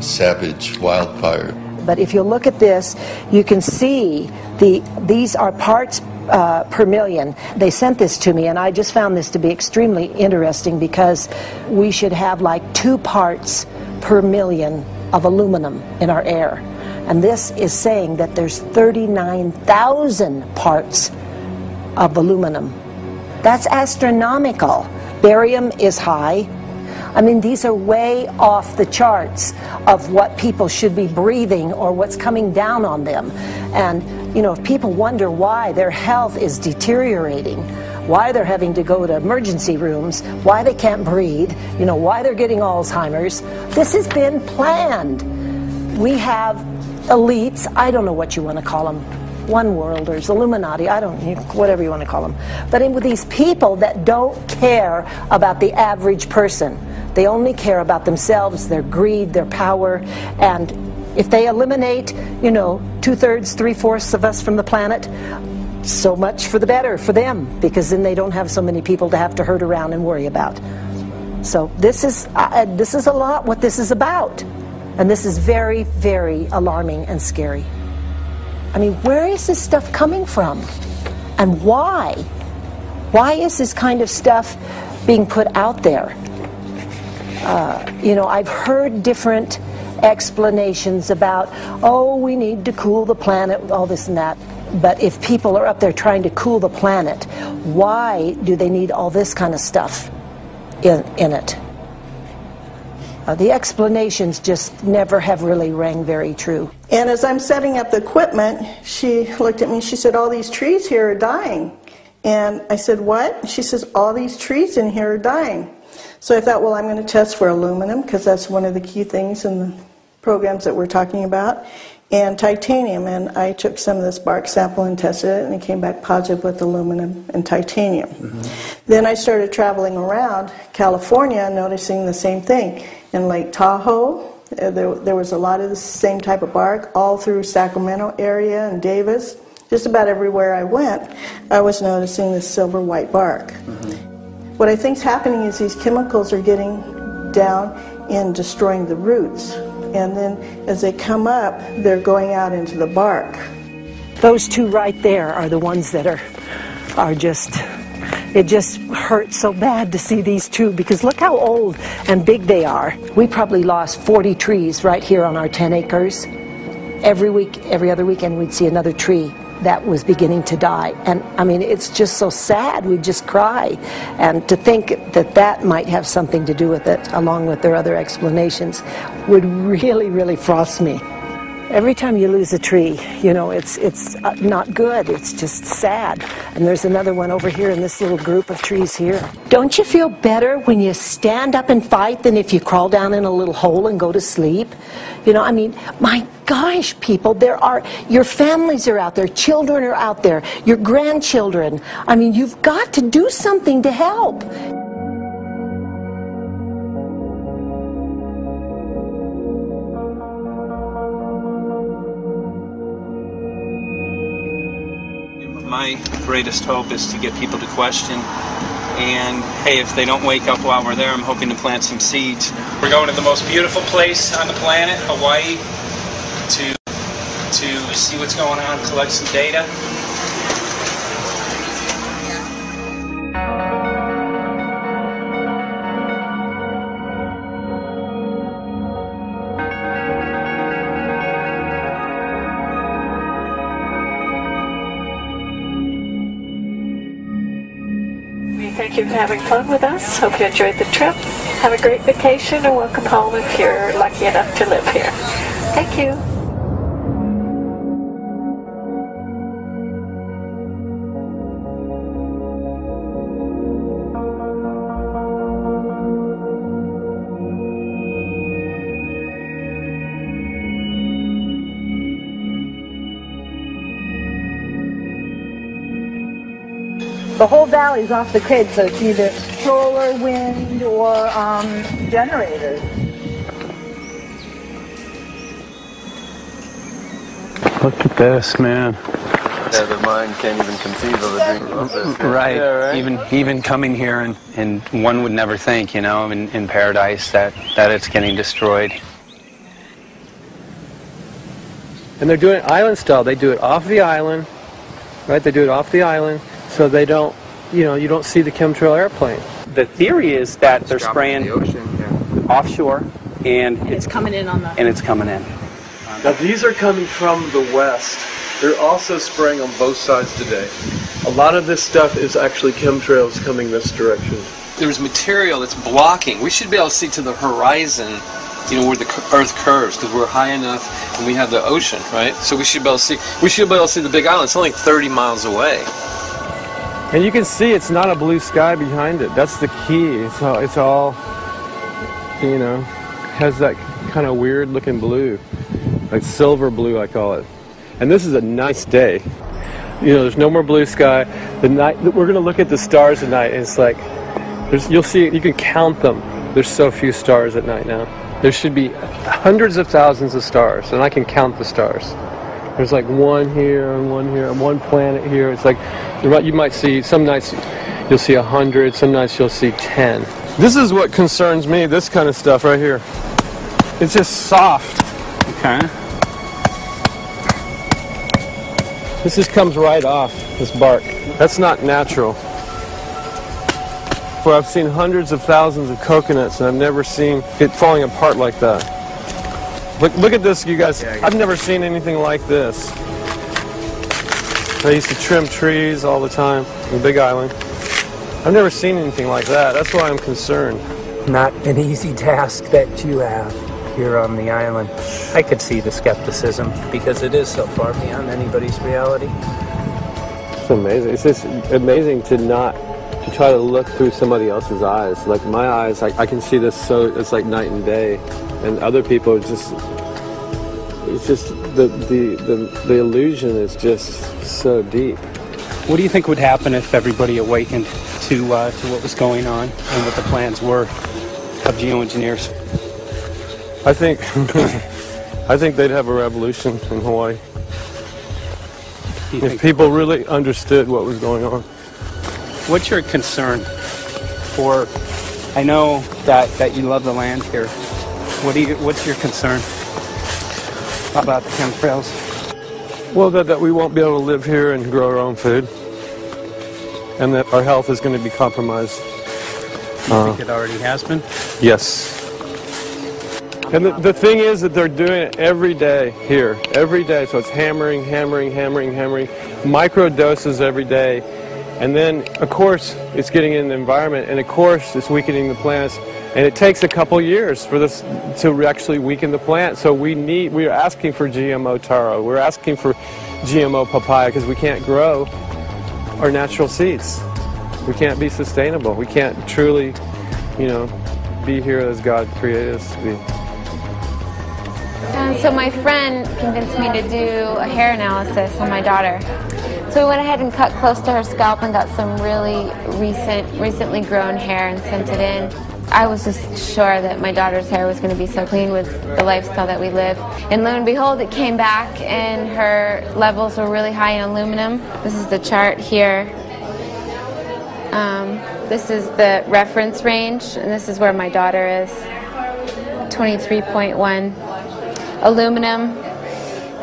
Speaker 19: savage wildfire.
Speaker 16: But if you look at this, you can see these are parts per million. They sent this to me, and I just found this to be extremely interesting because we should have like 2 parts per million of aluminum in our air. And this is saying that there's 39,000 parts of aluminum. That's astronomical. Barium is high. I mean, these are way off the charts of what people should be breathing or what's coming down on them. And, you know, if people wonder why their health is deteriorating, why they're having to go to emergency rooms, why they can't breathe, you know, why they're getting Alzheimer's, this has been planned. We have elites, I don't know what you want to call them, one worlders, Illuminati, I don't, whatever you want to call them. But with these people that don't care about the average person. They only care about themselves, their greed, their power, and if they eliminate, you know, 2/3, 3/4 of us from the planet, so much for the better for them, because then they don't have so many people to have to herd around and worry about. So this is a lot what this is about, and this is very, very alarming and scary. I mean, where is this stuff coming from, and why? Why is this kind of stuff being put out there? You know, I've heard different explanations about, oh, we need to cool the planet, all this and that. But if people are up there trying to cool the planet, why do they need all this kind of stuff in it? The explanations just never have really rang very true.
Speaker 21: And as I'm setting up the equipment, she looked at me, she said, all these trees here are dying. And I said, what? She says, all these trees in here are dying. So I thought, well, I'm going to test for aluminum, because that's one of the key things in the programs that we're talking about, and titanium. And I took some of this bark sample and tested it, and it came back positive with aluminum and titanium. Then I started traveling around California, noticing the same thing. In Lake Tahoe, there was a lot of the same type of bark, all through Sacramento area and Davis. Just about everywhere I went, I was noticing this silver white bark. What I think is happening is these chemicals are getting down and destroying the roots. And then as they come up, they're going out into the bark.
Speaker 16: Those 2 right there are the ones that are just, it just hurts so bad to see these 2, because look how old and big they are. We probably lost 40 trees right here on our 10 acres. Every week, every other weekend, we'd see another tree that was beginning to die. And I mean, it's just so sad, we'd just cry. And to think that that might have something to do with it, along with their other explanations, would really, really frost me. Every time you lose a tree, you know, it's not good, it's just sad. And there's another one over here in this little group of trees here. Don't you feel better when you stand up and fight than if you crawl down in a little hole and go to sleep? You know, I mean, my gosh, people, your families are out there, children are out there, your grandchildren. I mean, you've got to do something to help.
Speaker 22: My greatest hope is to get people to question, and hey, if they don't wake up while we're there, I'm hoping to plant some seeds. We're going to the most beautiful place on the planet, Hawaii, to see what's going on, collect some data.
Speaker 23: Thank you for having fun with us. Hope you enjoyed the trip. Have a great vacation and welcome home if you're lucky enough to live here. Thank you.
Speaker 16: The whole valley's off the grid, so it's either solar, wind, or generators.
Speaker 15: Look at this, man.
Speaker 1: Yeah, the mind can't even conceive of a dream of this.
Speaker 15: Right.
Speaker 1: Yeah, right.
Speaker 15: Even coming here, and one would never think, you know, in paradise that it's getting destroyed.
Speaker 9: And they're doing it island style. They do it off the island, right? They do it off the island, so they don't, you know, you don't see the chemtrail airplane.
Speaker 8: The theory is that they're spraying offshore, and
Speaker 16: it's coming in on the...
Speaker 8: And it's coming in.
Speaker 1: Now these are coming from the west. They're also spraying on both sides today. A lot of this stuff is actually chemtrails coming this direction.
Speaker 3: There's material that's blocking. We should be able to see to the horizon, you know, where the Earth curves, because we're high enough and we have the ocean, right? So we should be able to see. We should be able to see the Big Island. It's only 30 miles away.
Speaker 9: And you can see it's not a blue sky behind it. That's the key. It's all, you know, has that kind of weird looking blue, like silver blue, I call it. And this is a nice day. You know, there's no more blue sky. The night we're going to look at the stars at night, and it's like you'll see. You can count them. There's so few stars at night now. There should be hundreds of thousands of stars, and I can count the stars. There's like one here and one planet here. It's like you might see some nights you'll see 100, some nights you'll see 10. This is what concerns me. This kind of stuff right here. It's just soft.
Speaker 8: Okay.
Speaker 9: This just comes right off, this bark. That's not natural. For I've seen hundreds of thousands of coconuts, and I've never seen it falling apart like that. Look at this, you guys. I've never seen anything like this. I used to trim trees all the time in Big Island. I've never seen anything like that. That's why I'm concerned.
Speaker 8: Not an easy task that you have here on the island. I could see the skepticism because it is so far beyond anybody's reality.
Speaker 9: It's amazing. It's just amazing to try to look through somebody else's eyes. Like my eyes, I can see this so it's like night and day, and other people it's just the illusion is just so deep.
Speaker 8: What do you think would happen if everybody awakened to what was going on and what the plans were of geoengineers?
Speaker 9: I think they'd have a revolution in Hawaii if people really understood what was going on.
Speaker 8: What's your concern for? I know that you love the land here. What's your concern about the chemtrails?
Speaker 9: Well, that we won't be able to live here and grow our own food, and that our health is going to be compromised.
Speaker 8: You think it already has been?
Speaker 9: Yes. And the thing is that they're doing it every day here, every day. So it's hammering, micro doses every day. And then, of course, it's getting in the environment, and of course, it's weakening the plants. And it takes a couple years for this to actually weaken the plant. So we are asking for GMO taro. We're asking for GMO papaya because we can't grow our natural seeds. We can't be sustainable. We can't truly, you know, be here as God created us to be.
Speaker 5: So my friend convinced me to do a hair analysis on my daughter. So we went ahead and cut close to her scalp and got some really recently grown hair and sent it in. I was just sure that my daughter's hair was going to be so clean with the lifestyle that we live. And lo and behold, it came back and her levels were really high in aluminum. This is the chart here. This is the reference range, and this is where my daughter is. 23.1. Aluminum.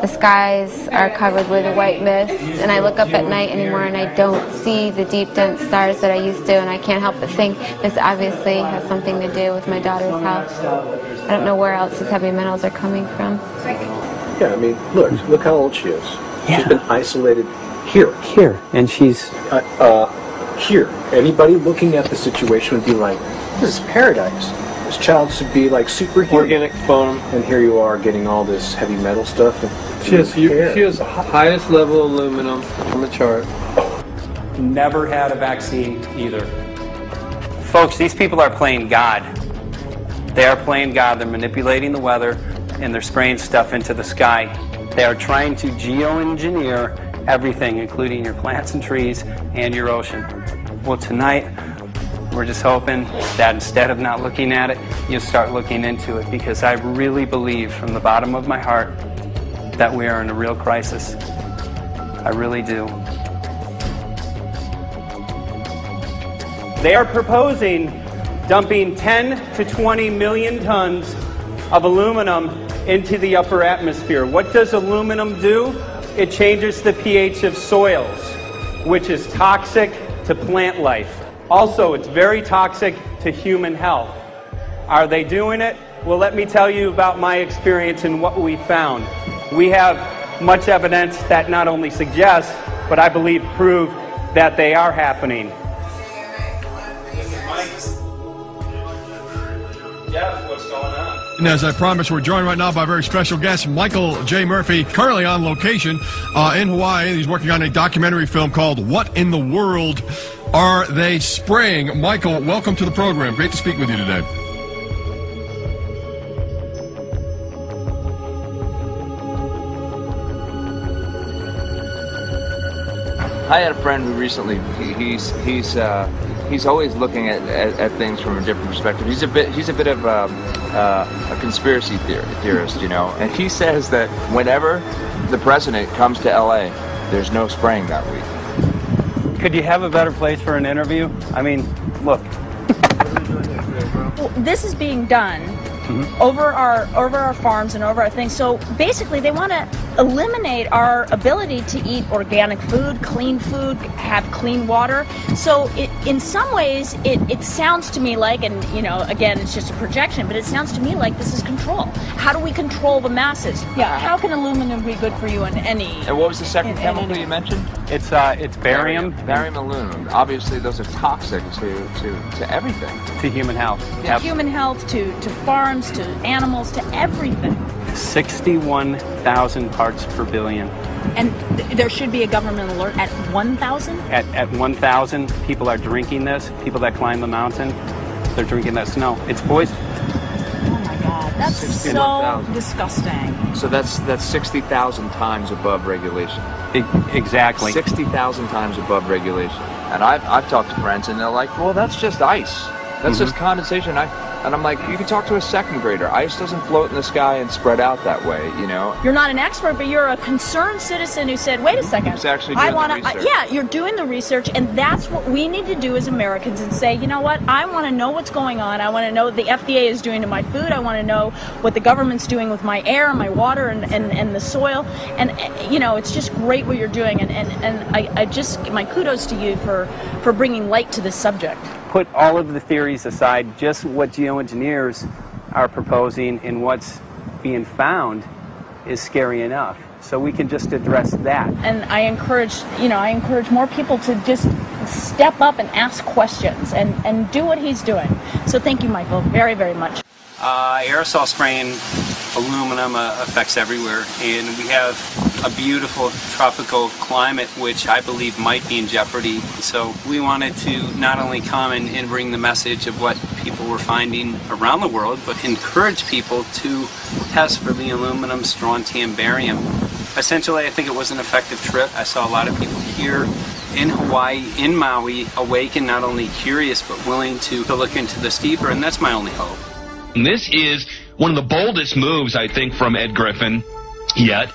Speaker 5: The skies are covered with a white mist, and I look up at night anymore and I don't see the deep, dense stars that I used to, and I can't help but think this obviously has something to do with my daughter's health. I don't know where else these heavy metals are coming from.
Speaker 6: Yeah, I mean, look how old she is. Yeah. She's been isolated here.
Speaker 8: Here, and she's...
Speaker 6: here. Anybody looking at the situation would be like, this is paradise. This child should be like superhuman.
Speaker 9: Organic foam.
Speaker 6: And here you are getting all this heavy metal stuff. And
Speaker 9: she has the highest level of aluminum on the chart.
Speaker 8: Never had a vaccine either. Folks, these people are playing God. They are playing God. They're manipulating the weather, and they're spraying stuff into the sky. They are trying to geoengineer everything, including your plants and trees and your ocean. Well, tonight, we're just hoping that instead of not looking at it, you'll start looking into it, because I really believe from the bottom of my heart that we are in a real crisis. I really do. They are proposing dumping 10 to 20 million tons of aluminum into the upper atmosphere. What does aluminum do? It changes the pH of soils, which is toxic to plant life. Also, it's very toxic to human health. Are they doing it? Well, let me tell you about my experience and what we found. We have much evidence that not only suggests, but I believe prove that they are happening. Jeff, what's going on?
Speaker 7: And as I promised, we're joined right now by a very special guest, Michael J. Murphy, currently on location in Hawaii. He's working on a documentary film called What in the World Are They Spraying? Michael, welcome to the program. Great to speak with you today.
Speaker 10: I had a friend who recently, he's always looking at things from a different perspective. He's a bit of a conspiracy theorist, you know, and he says that whenever the president comes to LA, there's no spraying that week.
Speaker 8: Could you have a better place for an interview? I mean, look.
Speaker 17: Well, this is being done over our farms and over our things. So basically, they want to eliminate our ability to eat organic food, have clean water. So in some ways, it sounds to me like, and you know, again, it's just a projection, but it sounds to me like this is control. How do we control the masses? Yeah. How can aluminum be good for you in any?
Speaker 10: And what was the second chemical you mentioned?
Speaker 8: It's barium.
Speaker 10: Barium aluminum. Obviously, those are toxic to everything.
Speaker 8: To human health.
Speaker 17: To human health, to farms, to animals, to everything.
Speaker 8: 61,000 parts per billion.
Speaker 17: And there should be a government alert at 1,000?
Speaker 8: At 1,000, people are drinking this. People that climb the mountain, they're drinking that snow. It's poison.
Speaker 17: Oh my God, that's so disgusting.
Speaker 10: So that's 60,000 times above regulation.
Speaker 8: Exactly.
Speaker 10: 60,000 times above regulation. And I've talked to friends and they're like, well, that's just ice. That's just condensation. And I'm like, you can talk to a second grader. Ice doesn't float in the sky and spread out that way, you know?
Speaker 17: You're not an expert, but you're a concerned citizen who said, wait a second.
Speaker 10: Who's actually doing the research.
Speaker 17: Yeah, you're doing the research, and that's what we need to do as Americans and say, you know what, I want to know what's going on. I want to know what the FDA is doing to my food. I want to know what the government's doing with my air, my water, and the soil. And, you know, it's just great what you're doing, and I just, my kudos to you for bringing light to this subject.
Speaker 8: Put all of the theories aside, just what geoengineers are proposing and what's being found is scary enough. So we can just address that.
Speaker 17: And I encourage more people to just step up and ask questions and do what he's doing. So thank you, Michael, very, very much.
Speaker 8: Aerosol spraying aluminum affects everywhere, and we have a beautiful tropical climate which I believe might be in jeopardy. So we wanted to not only come and bring the message of what people were finding around the world, but encourage people to test for the aluminum, strontium, barium. Essentially, I think it was an effective trip. I saw a lot of people here in Hawaii, in Maui, awake and not only curious, but willing to look into this deeper, and that's my only hope.
Speaker 24: And this is one of the boldest moves, I think, from Ed Griffin yet.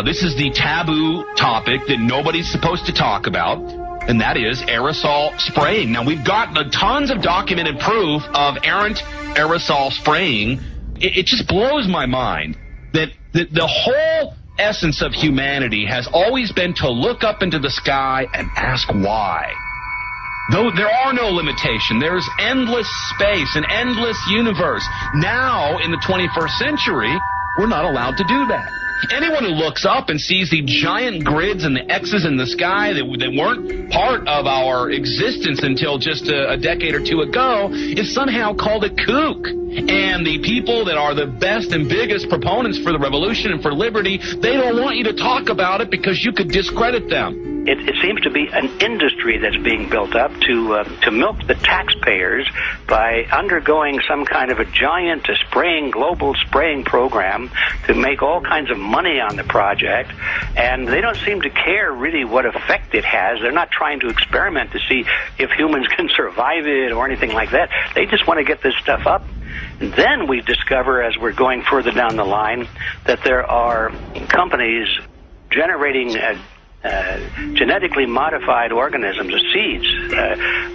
Speaker 24: This is the taboo topic that nobody's supposed to talk about, and that is aerosol spraying. Now, we've got tons of documented proof of errant aerosol spraying. It just blows my mind that the whole essence of humanity has always been to look up into the sky and ask why. Though there are no limitation, there's endless space, an endless universe. Now, in the 21st century, we're not allowed to do that. Anyone who looks up and sees the giant grids and the X's in the sky that weren't part of our existence until just a decade or two ago is somehow called a kook. And the people that are the best and biggest proponents for the revolution and for liberty, they don't want you to talk about it because you could discredit them.
Speaker 4: it seems to be an industry that's being built up to milk the taxpayers by undergoing some kind of a giant global spraying program to make all kinds of money on the project, and they don't seem to care really what effect it has. They're not trying to experiment to see if humans can survive it or anything like that. They just want to get this stuff up. And then we discover, as we're going further down the line, that there are companies generating genetically modified organisms, or seeds,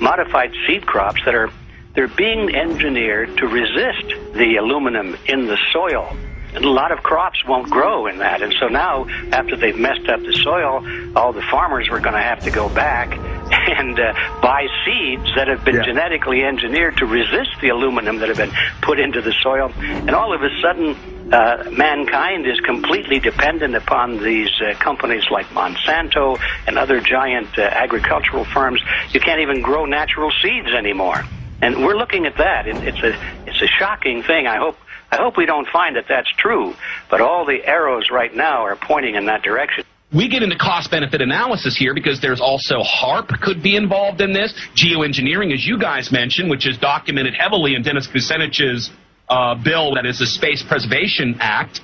Speaker 4: modified seed crops they're being engineered to resist the aluminum in the soil. And a lot of crops won't grow in that. And so now, after they've messed up the soil, all the farmers were going to have to go back and buy seeds that have been genetically engineered to resist the aluminum that have been put into the soil. And all of a sudden, mankind is completely dependent upon these companies like Monsanto and other giant agricultural firms. You can't even grow natural seeds anymore. And we're looking at that. It's a shocking thing. I hope we don't find that that's true, but all the arrows right now are pointing in that direction.
Speaker 24: We get into cost-benefit analysis here because there's also HARP could be involved in this. Geoengineering, as you guys mentioned, which is documented heavily in Dennis Kucinich's bill, that is the Space Preservation Act,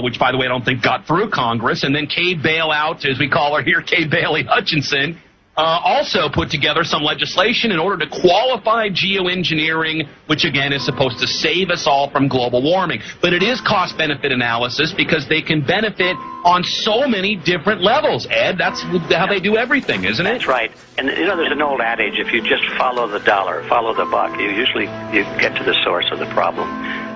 Speaker 24: which, by the way, I don't think got through Congress. And then Kay Bailout, as we call her here, Kay Bailey Hutchinson, also put together some legislation in order to qualify geoengineering, which again is supposed to save us all from global warming. But it is cost-benefit analysis because they can benefit on so many different levels. Ed, that's how they do everything, isn't it?
Speaker 4: That's right. And you know, there's an old adage: if you just follow the dollar, follow the buck, you get to the source of the problem.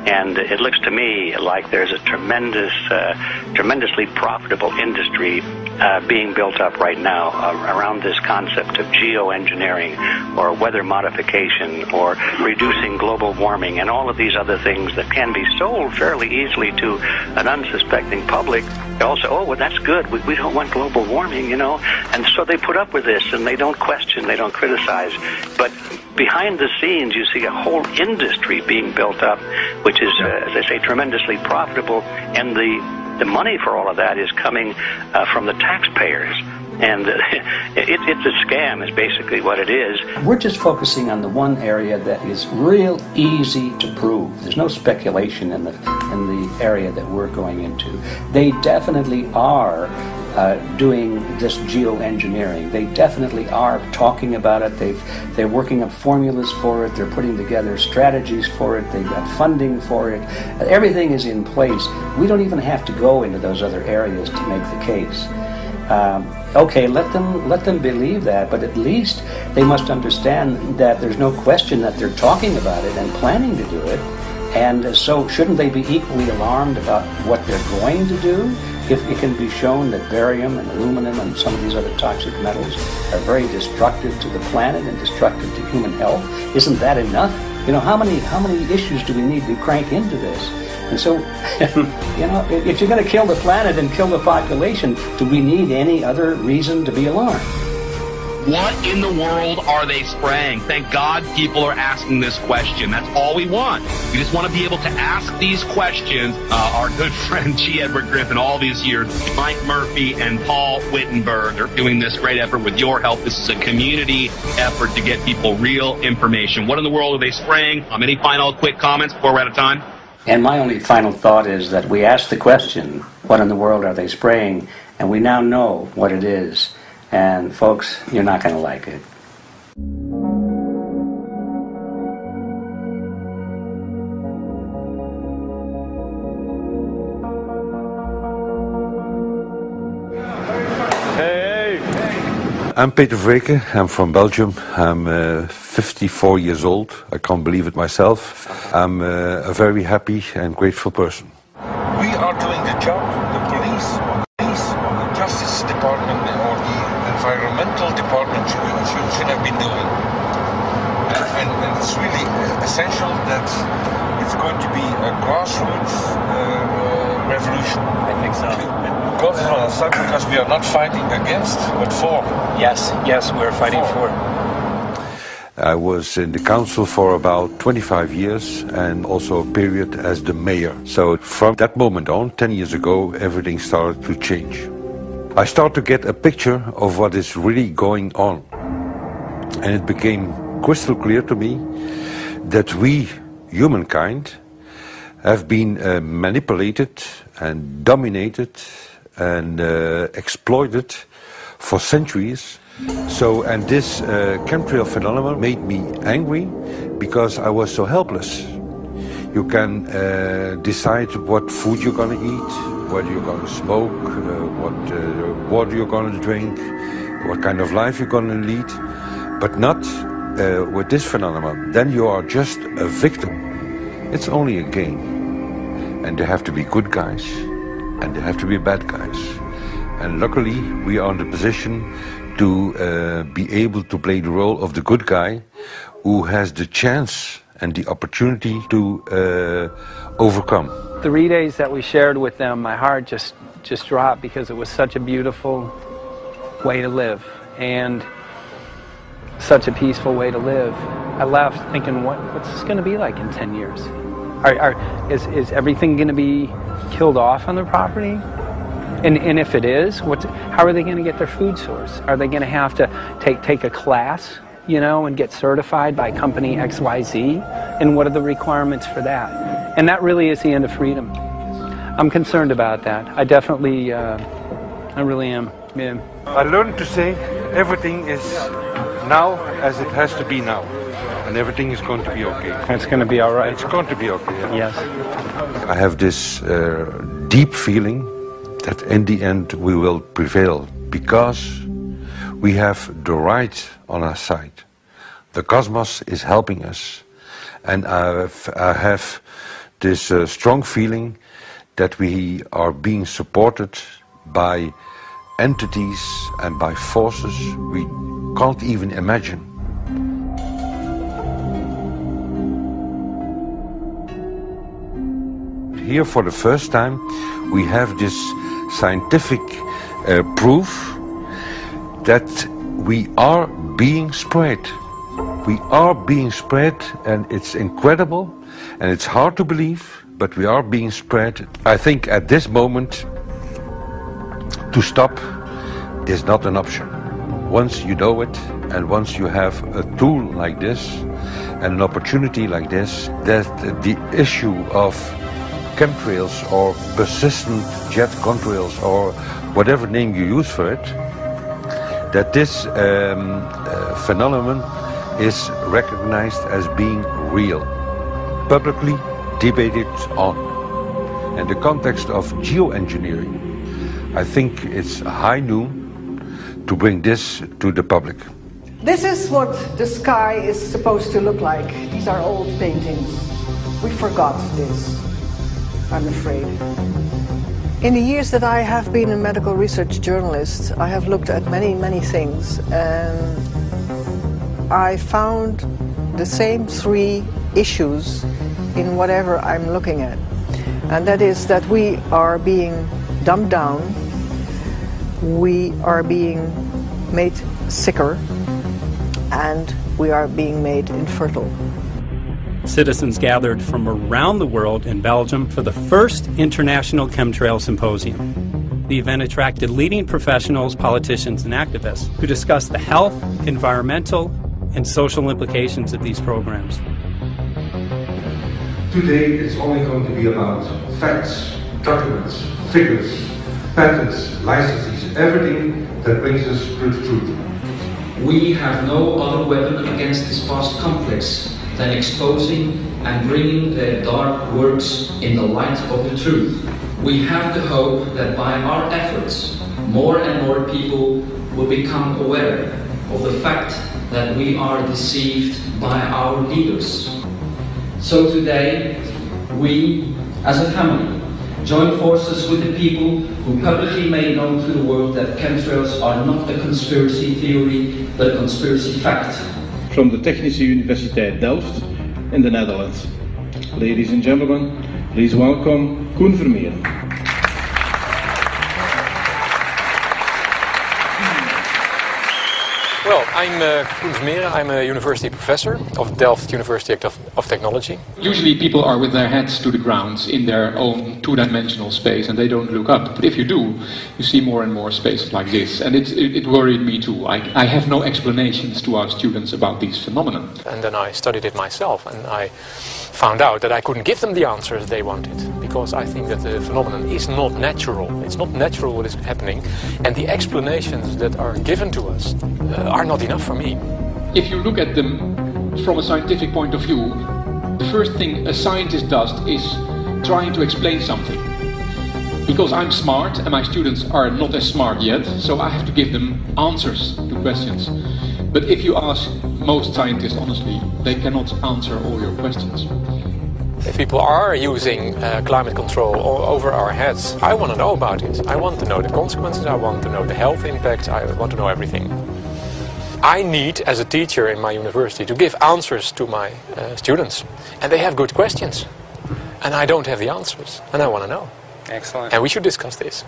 Speaker 4: And it looks to me like there's a tremendously profitable industry being built up right now around this concept of geoengineering or weather modification or reducing global warming and all of these other things that can be sold fairly easily to an unsuspecting public. They all say, oh, well, that's good. We don't want global warming, you know. And so they put up with this and they don't question, they don't criticize. But behind the scenes, you see a whole industry being built up, which is, as I say, tremendously profitable. And the money for all of that is coming from the taxpayers. And it's a scam is basically what it is.
Speaker 11: We're just focusing on the one area that is real easy to prove. There's no speculation in the area that we're going into. They definitely are doing this geoengineering. They definitely are talking about it. They're working on formulas for it. They're putting together strategies for it. They've got funding for it. Everything is in place. We don't even have to go into those other areas to make the case. Okay, let them believe that, but at least they must understand that there's no question that they're talking about it and planning to do it. And so shouldn't they be equally alarmed about what they're going to do if it can be shown that barium and aluminum and some of these other toxic metals are very destructive to the planet and destructive to human health? Isn't that enough? You know, how many issues do we need to crank into this? And so, you know, if you're going to kill the planet and kill the population, do we need any other reason to be alarmed?
Speaker 24: What in the world are they spraying? Thank God people are asking this question. That's all we want. We just want to be able to ask these questions. Our good friend G. Edward Griffin, all these years, Mike Murphy and Paul Wittenberg are doing this great effort with your help. This is a community effort to get people real information. What in the world are they spraying? Any final quick comments before we're out of time?
Speaker 11: And my only final thought is that we asked the question, what in the world are they spraying? And we now know what it is. And folks, you're not going to like it.
Speaker 13: I'm Peter Vreken. I'm from Belgium. I'm 54 years old. I can't believe it myself. I'm a very happy and grateful person.
Speaker 14: We are doing the job the police, the Justice Department or the Environmental Department should have been doing. And it's really essential that it's going to be a grassroots revolution.
Speaker 25: I think so.
Speaker 14: Because we are not fighting against, but for.
Speaker 25: Yes, we're fighting for.
Speaker 13: I was in the council for about 25 years and also a period as the mayor. So from that moment on, 10 years ago, everything started to change. I start to get a picture of what is really going on. And it became crystal clear to me that we, humankind, have been manipulated and dominated and exploited for centuries. So, and this chemtrail phenomenon made me angry because I was so helpless. You can decide what food you're going to eat, whether you're going to smoke, what water you're going to drink, what kind of life you're going to lead, but not with this phenomenon. Then you are just a victim. It's only a game. And there have to be good guys, and there have to be bad guys. And luckily, we are in the position to be able to play the role of the good guy who has the chance and the opportunity to overcome.
Speaker 15: The 3 days that we shared with them, my heart just dropped because it was such a beautiful way to live and such a peaceful way to live. I left thinking, what's this going to be like in 10 years? Is everything going to be killed off on their property? And if it is, how are they going to get their food source? Are they going to have to take a class, you know, and get certified by company XYZ? And what are the requirements for that? And that really is the end of freedom. I'm concerned about that. I definitely, I really am. Yeah.
Speaker 14: I learned to say everything is now as it has to be now. And everything is going to be okay.
Speaker 15: It's going to be all right.
Speaker 14: It's going to be okay.
Speaker 15: Yes.
Speaker 13: I have this deep feeling that in the end we will prevail because we have the right on our side. The cosmos is helping us. And I have this strong feeling that we are being supported by entities and by forces we can't even imagine. Here for the first time we have this scientific proof that we are being spread. We are being spread, and it's incredible and it's hard to believe, but we are being spread. I think at this moment to stop is not an option. Once you know it and once you have a tool like this and an opportunity like this, that the issue of chemtrails or persistent jet contrails or whatever name you use for it, that this phenomenon is recognized as being real, publicly debated on. In the context of geoengineering, I think it's high noon to bring this to the public.
Speaker 21: This is what the sky is supposed to look like. These are old paintings. We forgot this, I'm afraid. In the years that I have been a medical research journalist, I have looked at many things, and I found the same three issues in whatever I'm looking at. And that is that we are being dumbed down, we are being made sicker, and we are being made infertile.
Speaker 8: Citizens gathered from around the world in Belgium for the first International Chemtrail Symposium. The event attracted leading professionals, politicians, and activists who discussed the health, environmental, and social implications of these programs.
Speaker 13: Today it's only going to be about facts, documents, figures, patents, licenses, everything that brings us to the truth.
Speaker 2: We have no other weapon against this vast complex than exposing and bringing their dark works in the light of the truth. We have the hope that by our efforts, more and more people will become aware of the fact that we are deceived by our leaders. So today, we, as a family, join forces with the people who publicly made known to the world that chemtrails are not a conspiracy theory, but a conspiracy fact.
Speaker 12: From the Technische Universiteit Delft in the Netherlands. Ladies and gentlemen, please welcome Koen Vermeeren.
Speaker 8: Well, I'm Koen Vermeeren. I'm a university professor of Delft University of Technology.
Speaker 18: Usually people are with their heads to the ground in their own two-dimensional space and they don't look up. But if you do, you see more and more spaces like this. And it worried me too. I have no explanations to our students about these phenomena.
Speaker 8: And then I studied it myself and I found out that I couldn't give them the answers they wanted, because I think that the phenomenon is not natural. It's not natural what is happening, and the explanations that are given to us are not enough for me.
Speaker 18: If you look at them from a scientific point of view, the first thing a scientist does is trying to explain something. Because I'm smart and my students are not as smart yet, so I have to give them answers to questions. But if you ask most scientists honestly, they cannot answer all your questions.
Speaker 8: If people are using climate control all over our heads, I want to know about it. I want to know the consequences, I want to know the health impacts, I want to know everything. I need, as a teacher in my university, to give answers to my students. And they have good questions. And I don't have the answers. And I want to know.
Speaker 15: Excellent.
Speaker 8: And we should discuss this.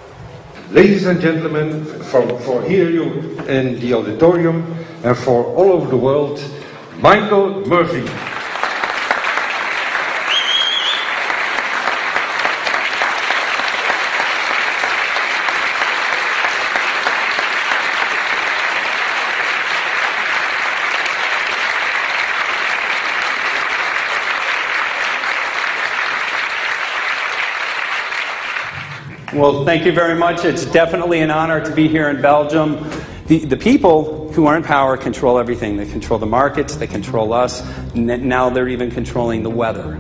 Speaker 13: Ladies and gentlemen, for here you in the auditorium and for all over the world, Michael Murphy.
Speaker 15: Well, thank you very much. It's definitely an honor to be here in Belgium. The people who are in power control everything. They control the markets, they control us. Now they're even controlling the weather.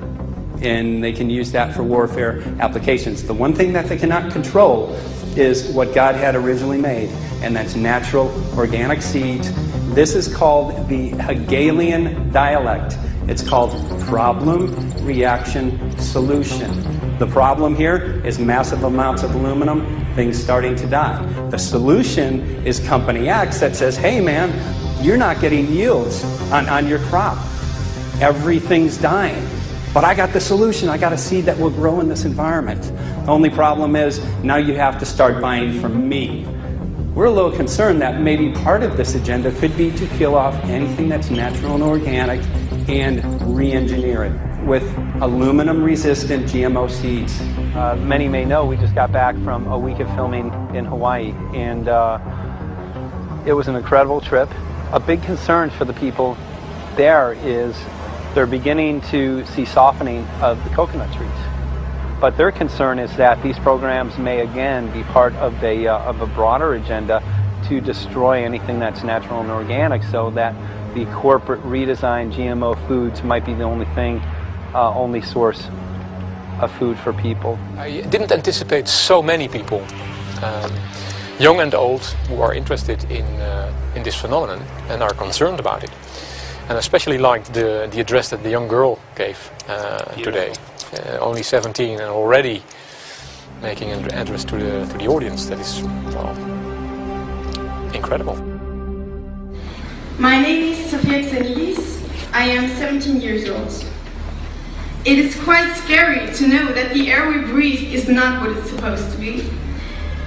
Speaker 15: And they can use that for warfare applications. The one thing that they cannot control is what God had originally made, and that's natural organic seeds. This is called the Hegelian dialect. It's called problem, reaction, solution. The problem here is massive amounts of aluminum, things starting to die. The solution is Company X that says, hey man, you're not getting yields on your crop. Everything's dying. But I got the solution. I got a seed that will grow in this environment. The only problem is now you have to start buying from me. We're a little concerned that maybe part of this agenda could be to kill off anything that's natural and organic and re-engineer it with aluminum-resistant GMO seeds. Many may know we just got back from a week of filming in Hawaii, and it was an incredible trip. A big concern for the people there is they're beginning to see softening of the coconut trees. But their concern is that these programs may again be part of a broader agenda to destroy anything that's natural and organic, so that the corporate redesigned GMO foods might be the only source of food for people.
Speaker 8: I didn't anticipate so many people, young and old, who are interested in this phenomenon and are concerned about it. And especially liked the address that the young girl gave today. Only 17 and already making an address to the audience. That is, well, incredible.
Speaker 19: My name is Sofia Xenilis. I am 17 years old. It is quite scary to know that the air we breathe is not what it's supposed to be.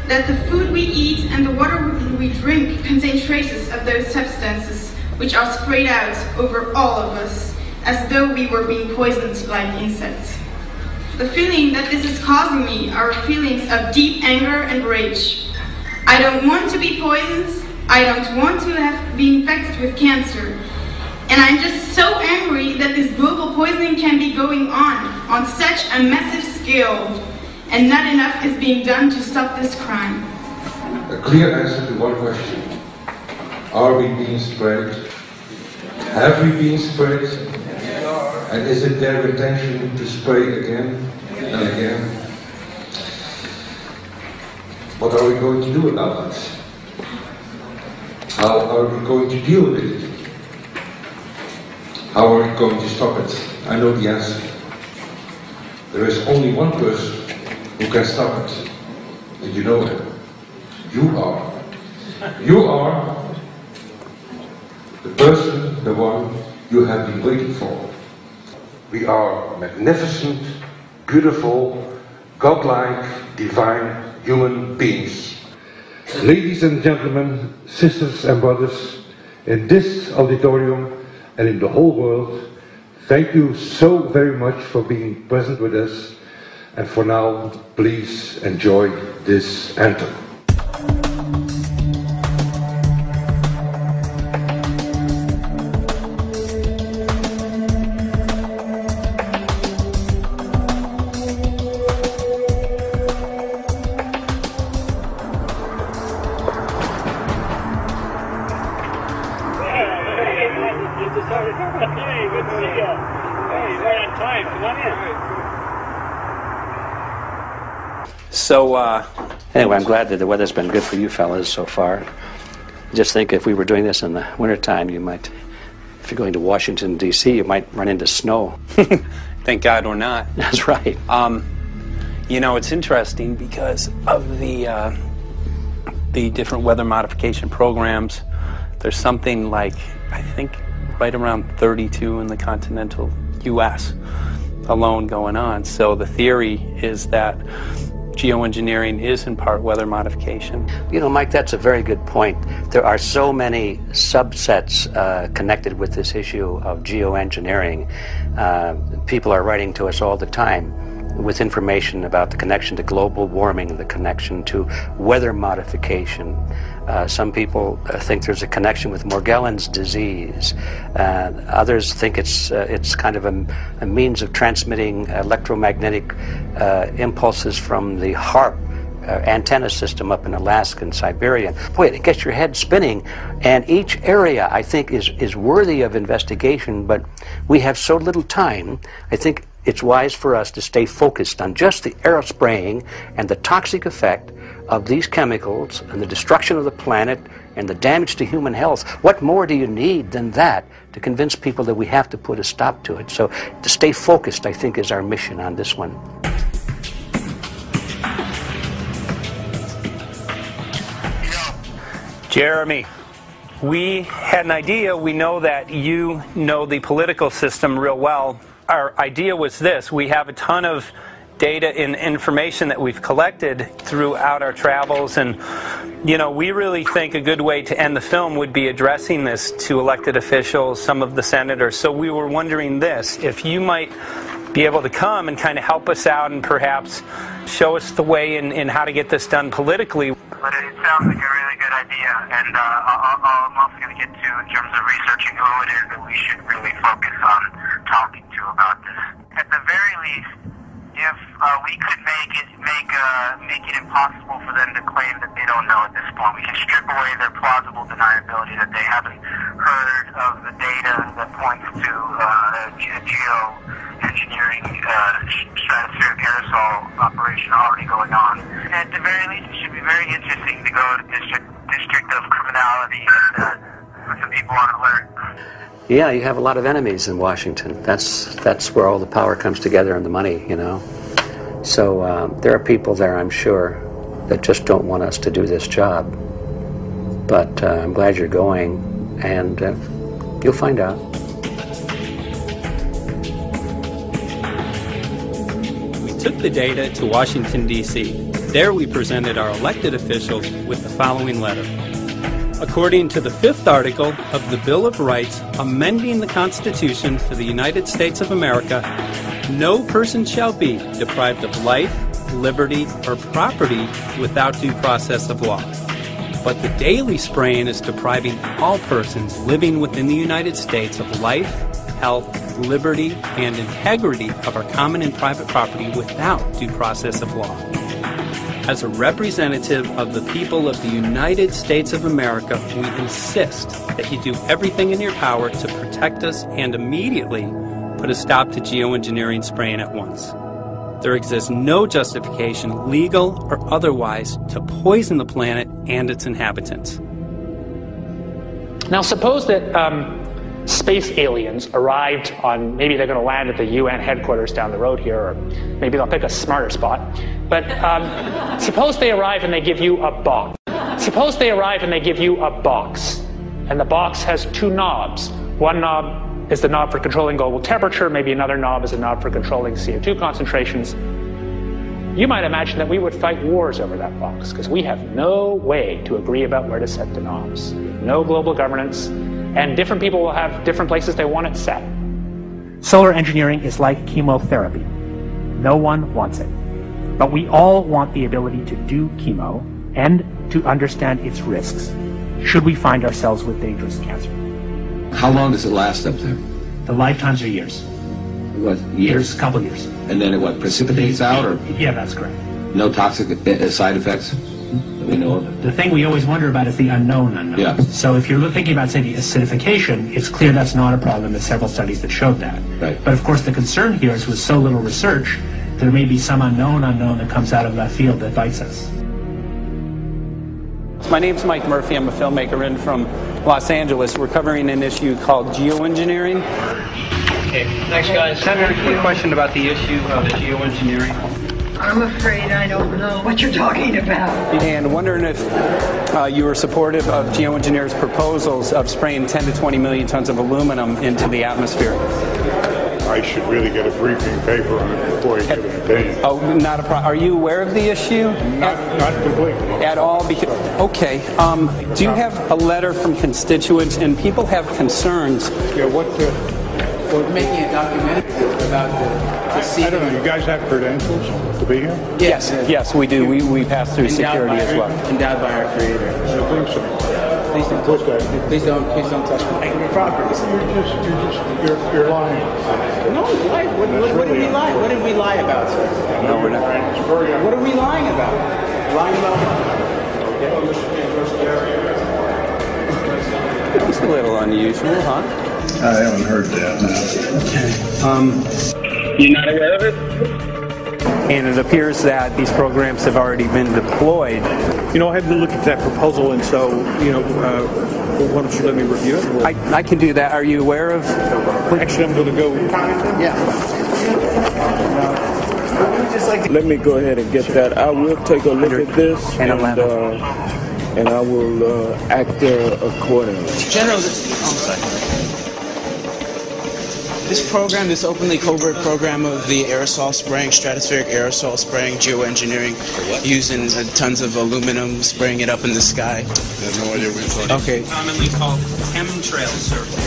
Speaker 19: That the food we eat and the water we drink contain traces of those substances which are sprayed out over all of us, as though we were being poisoned like insects. The feeling that this is causing me are feelings of deep anger and rage. I don't want to be poisoned, I don't want to be infected with cancer, and I'm just so angry that this global poisoning can be going on such a massive scale, and not enough is being done to stop this crime.
Speaker 13: A clear answer to one question. Are we being sprayed? Have we been sprayed? And is it their intention to spray again and again? What are we going to do about it? How are we going to deal with it? How are we going to stop it? I know the answer. There is only one person who can stop it. And you know it. You are. You are the person, the one you have been waiting for. We are magnificent, beautiful, godlike, divine human beings. Ladies and gentlemen, sisters and brothers, in this auditorium and in the whole world, thank you so very much for being present with us. And for now, please enjoy this anthem.
Speaker 11: So, anyway, I'm glad that the weather's been good for you fellas so far. Just think if we were doing this in the wintertime, you might, if you're going to Washington, D.C., you might run into snow.
Speaker 8: Thank God we're not.
Speaker 11: That's right.
Speaker 8: You know, it's interesting because of the different weather modification programs. There's something like, I think, right around 32 in the continental U.S. alone going on. So the theory is that geoengineering is in part weather modification.
Speaker 11: You know, Mike, that's a very good point. There are so many subsets connected with this issue of geoengineering. People are writing to us all the time with information about the connection to global warming, the connection to weather modification. Some people think there's a connection with Morgellons disease. Others think it's kind of a means of transmitting electromagnetic impulses from the HAARP antenna system up in Alaska and Siberia. Boy, it gets your head spinning, and each area, I think, is worthy of investigation, but we have so little time. I think it's wise for us to stay focused on just the aerospraying and the toxic effect of these chemicals and the destruction of the planet and the damage to human health. What more do you need than that to convince people that we have to put a stop to it? So to stay focused, I think, is our mission on this one.
Speaker 8: Jeremy, we had an idea. We know that you know the political system real well. Our idea was this: we have a ton of data and information that we've collected throughout our travels, and you know, we really think a good way to end the film would be addressing this to elected officials, some of the senators. So we were wondering this, if you might be able to come and kind of help us out and perhaps show us the way in how to get this done politically.
Speaker 1: But it sounds like a really good idea, and I'm also going to get to in terms of researching who it is that we should really focus on talking to about this. At the very least, if we could make it impossible for them to claim that they don't know at this point, we can strip away their plausible deniability that they haven't heard of the data that points to geoengineering stratospheric aerosol operation already going on. At the very least, it should be very interesting to go to District of Criminality and put some people on alert.
Speaker 11: Yeah, you have a lot of enemies in Washington. That's where all the power comes together and the money, you know. So there are people there, I'm sure, that just don't want us to do this job. But I'm glad you're going, and you'll find out.
Speaker 8: We took the data to Washington, D.C. There we presented our elected officials with the following letter. According to the 5th article of the Bill of Rights amending the Constitution for the United States of America, no person shall be deprived of life, liberty, or property without due process of law. But the daily spraying is depriving all persons living within the United States of life, health, liberty, and integrity of our common and private property without due process of law. As a representative of the people of the United States of America, we insist that you do everything in your power to protect us and immediately put a stop to geoengineering spraying at once. There exists no justification, legal or otherwise, to poison the planet and its inhabitants.
Speaker 16: Now suppose that space aliens arrived on, maybe they're going to land at the UN headquarters down the road here, or maybe they'll pick a smarter spot. But suppose they arrive and they give you a box. Suppose they arrive and they give you a box, and the box has 2 knobs. One knob is the knob for controlling global temperature, maybe another knob is a knob for controlling CO2 concentrations. You might imagine that we would fight wars over that box, because we have no way to agree about where to set the knobs. No global governance, and different people will have different places they want it set.
Speaker 3: Solar engineering is like chemotherapy. No one wants it. But we all want the ability to do chemo and to understand its risks, should we find ourselves with dangerous cancer.
Speaker 5: How long does it last up there?
Speaker 3: The lifetimes are years.
Speaker 5: What, years?
Speaker 3: A couple years.
Speaker 5: And then it what, precipitates out, or?
Speaker 3: Yeah, that's correct.
Speaker 5: No toxic side effects that we know of?
Speaker 3: The thing we always wonder about is the unknown unknown.
Speaker 5: Yeah.
Speaker 3: So if you're thinking about, say, the acidification, it's clear that's not a problem. There's several studies that showed that.
Speaker 5: Right.
Speaker 3: But of course the concern here is with so little research, there may be some unknown that comes out of left field that bites us.
Speaker 8: My name's Mike Murphy. I'm a filmmaker in from Los Angeles. We're covering an issue called geoengineering. Okay, thanks guys. Senator, quick question about the issue of geoengineering.
Speaker 20: I'm afraid I don't know what you're talking about.
Speaker 8: And wondering if you were supportive of geoengineers' proposals of spraying 10 to 20 million tons of aluminum into the atmosphere.
Speaker 22: I should really get a briefing paper on it before I give an opinion.
Speaker 8: Oh, not a problem. Are you aware of the issue?
Speaker 22: Not completely.
Speaker 8: At all? Because, okay. Do you have a letter from constituents, and people have concerns?
Speaker 22: Yeah,
Speaker 9: We're making a documentary about the
Speaker 22: I don't know. You guys have credentials to be here?
Speaker 8: Yes, yes, we do. We pass through security as well.
Speaker 9: Endowed by our creator.
Speaker 22: I think so.
Speaker 9: Please don't touch my property.
Speaker 22: You're lying.
Speaker 9: No, why? What did we lie? What did we lie about, sir?
Speaker 22: No, we're not.
Speaker 9: What are we lying about? Lying about what?
Speaker 8: It's a little unusual, huh?
Speaker 22: I haven't heard that.
Speaker 8: You're not aware of it? And it appears that these programs have already been deployed.
Speaker 6: You know, I had to look at that proposal, and so, why don't you let me review it?
Speaker 8: I can do that. Are you aware of?
Speaker 6: Actually, I'm going to go.
Speaker 9: Yeah.
Speaker 23: Let me go ahead and get that. I will take a look at this, and I will act accordingly.
Speaker 9: General, this program, this openly covert program of the aerosol spraying, stratospheric aerosol spraying, geoengineering, using tons of aluminum, spraying it up in the sky.
Speaker 22: I have no idea what you're talking about.
Speaker 9: Okay.
Speaker 8: Commonly called chemtrail survey.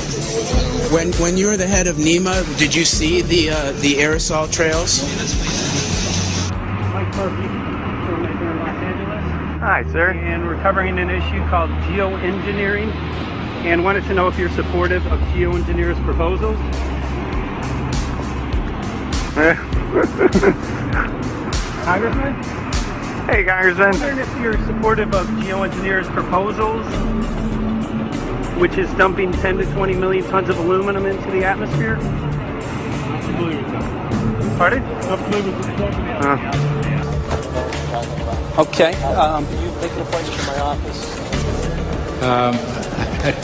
Speaker 9: When you were the head of NEMA, did you see the aerosol trails?
Speaker 8: Mike Murphy, filmmaker in Los Angeles.
Speaker 26: Hi, sir.
Speaker 8: And we're covering an issue called geoengineering, and wanted to know if you're supportive of geoengineers' proposals. Congressman?
Speaker 26: Hey, Congressman.
Speaker 8: I'm wondering if you're supportive of geoengineers' proposals, which is dumping 10 to 20 million tons of aluminum into the atmosphere. Pardon? Okay.
Speaker 26: You make an appointment to my office.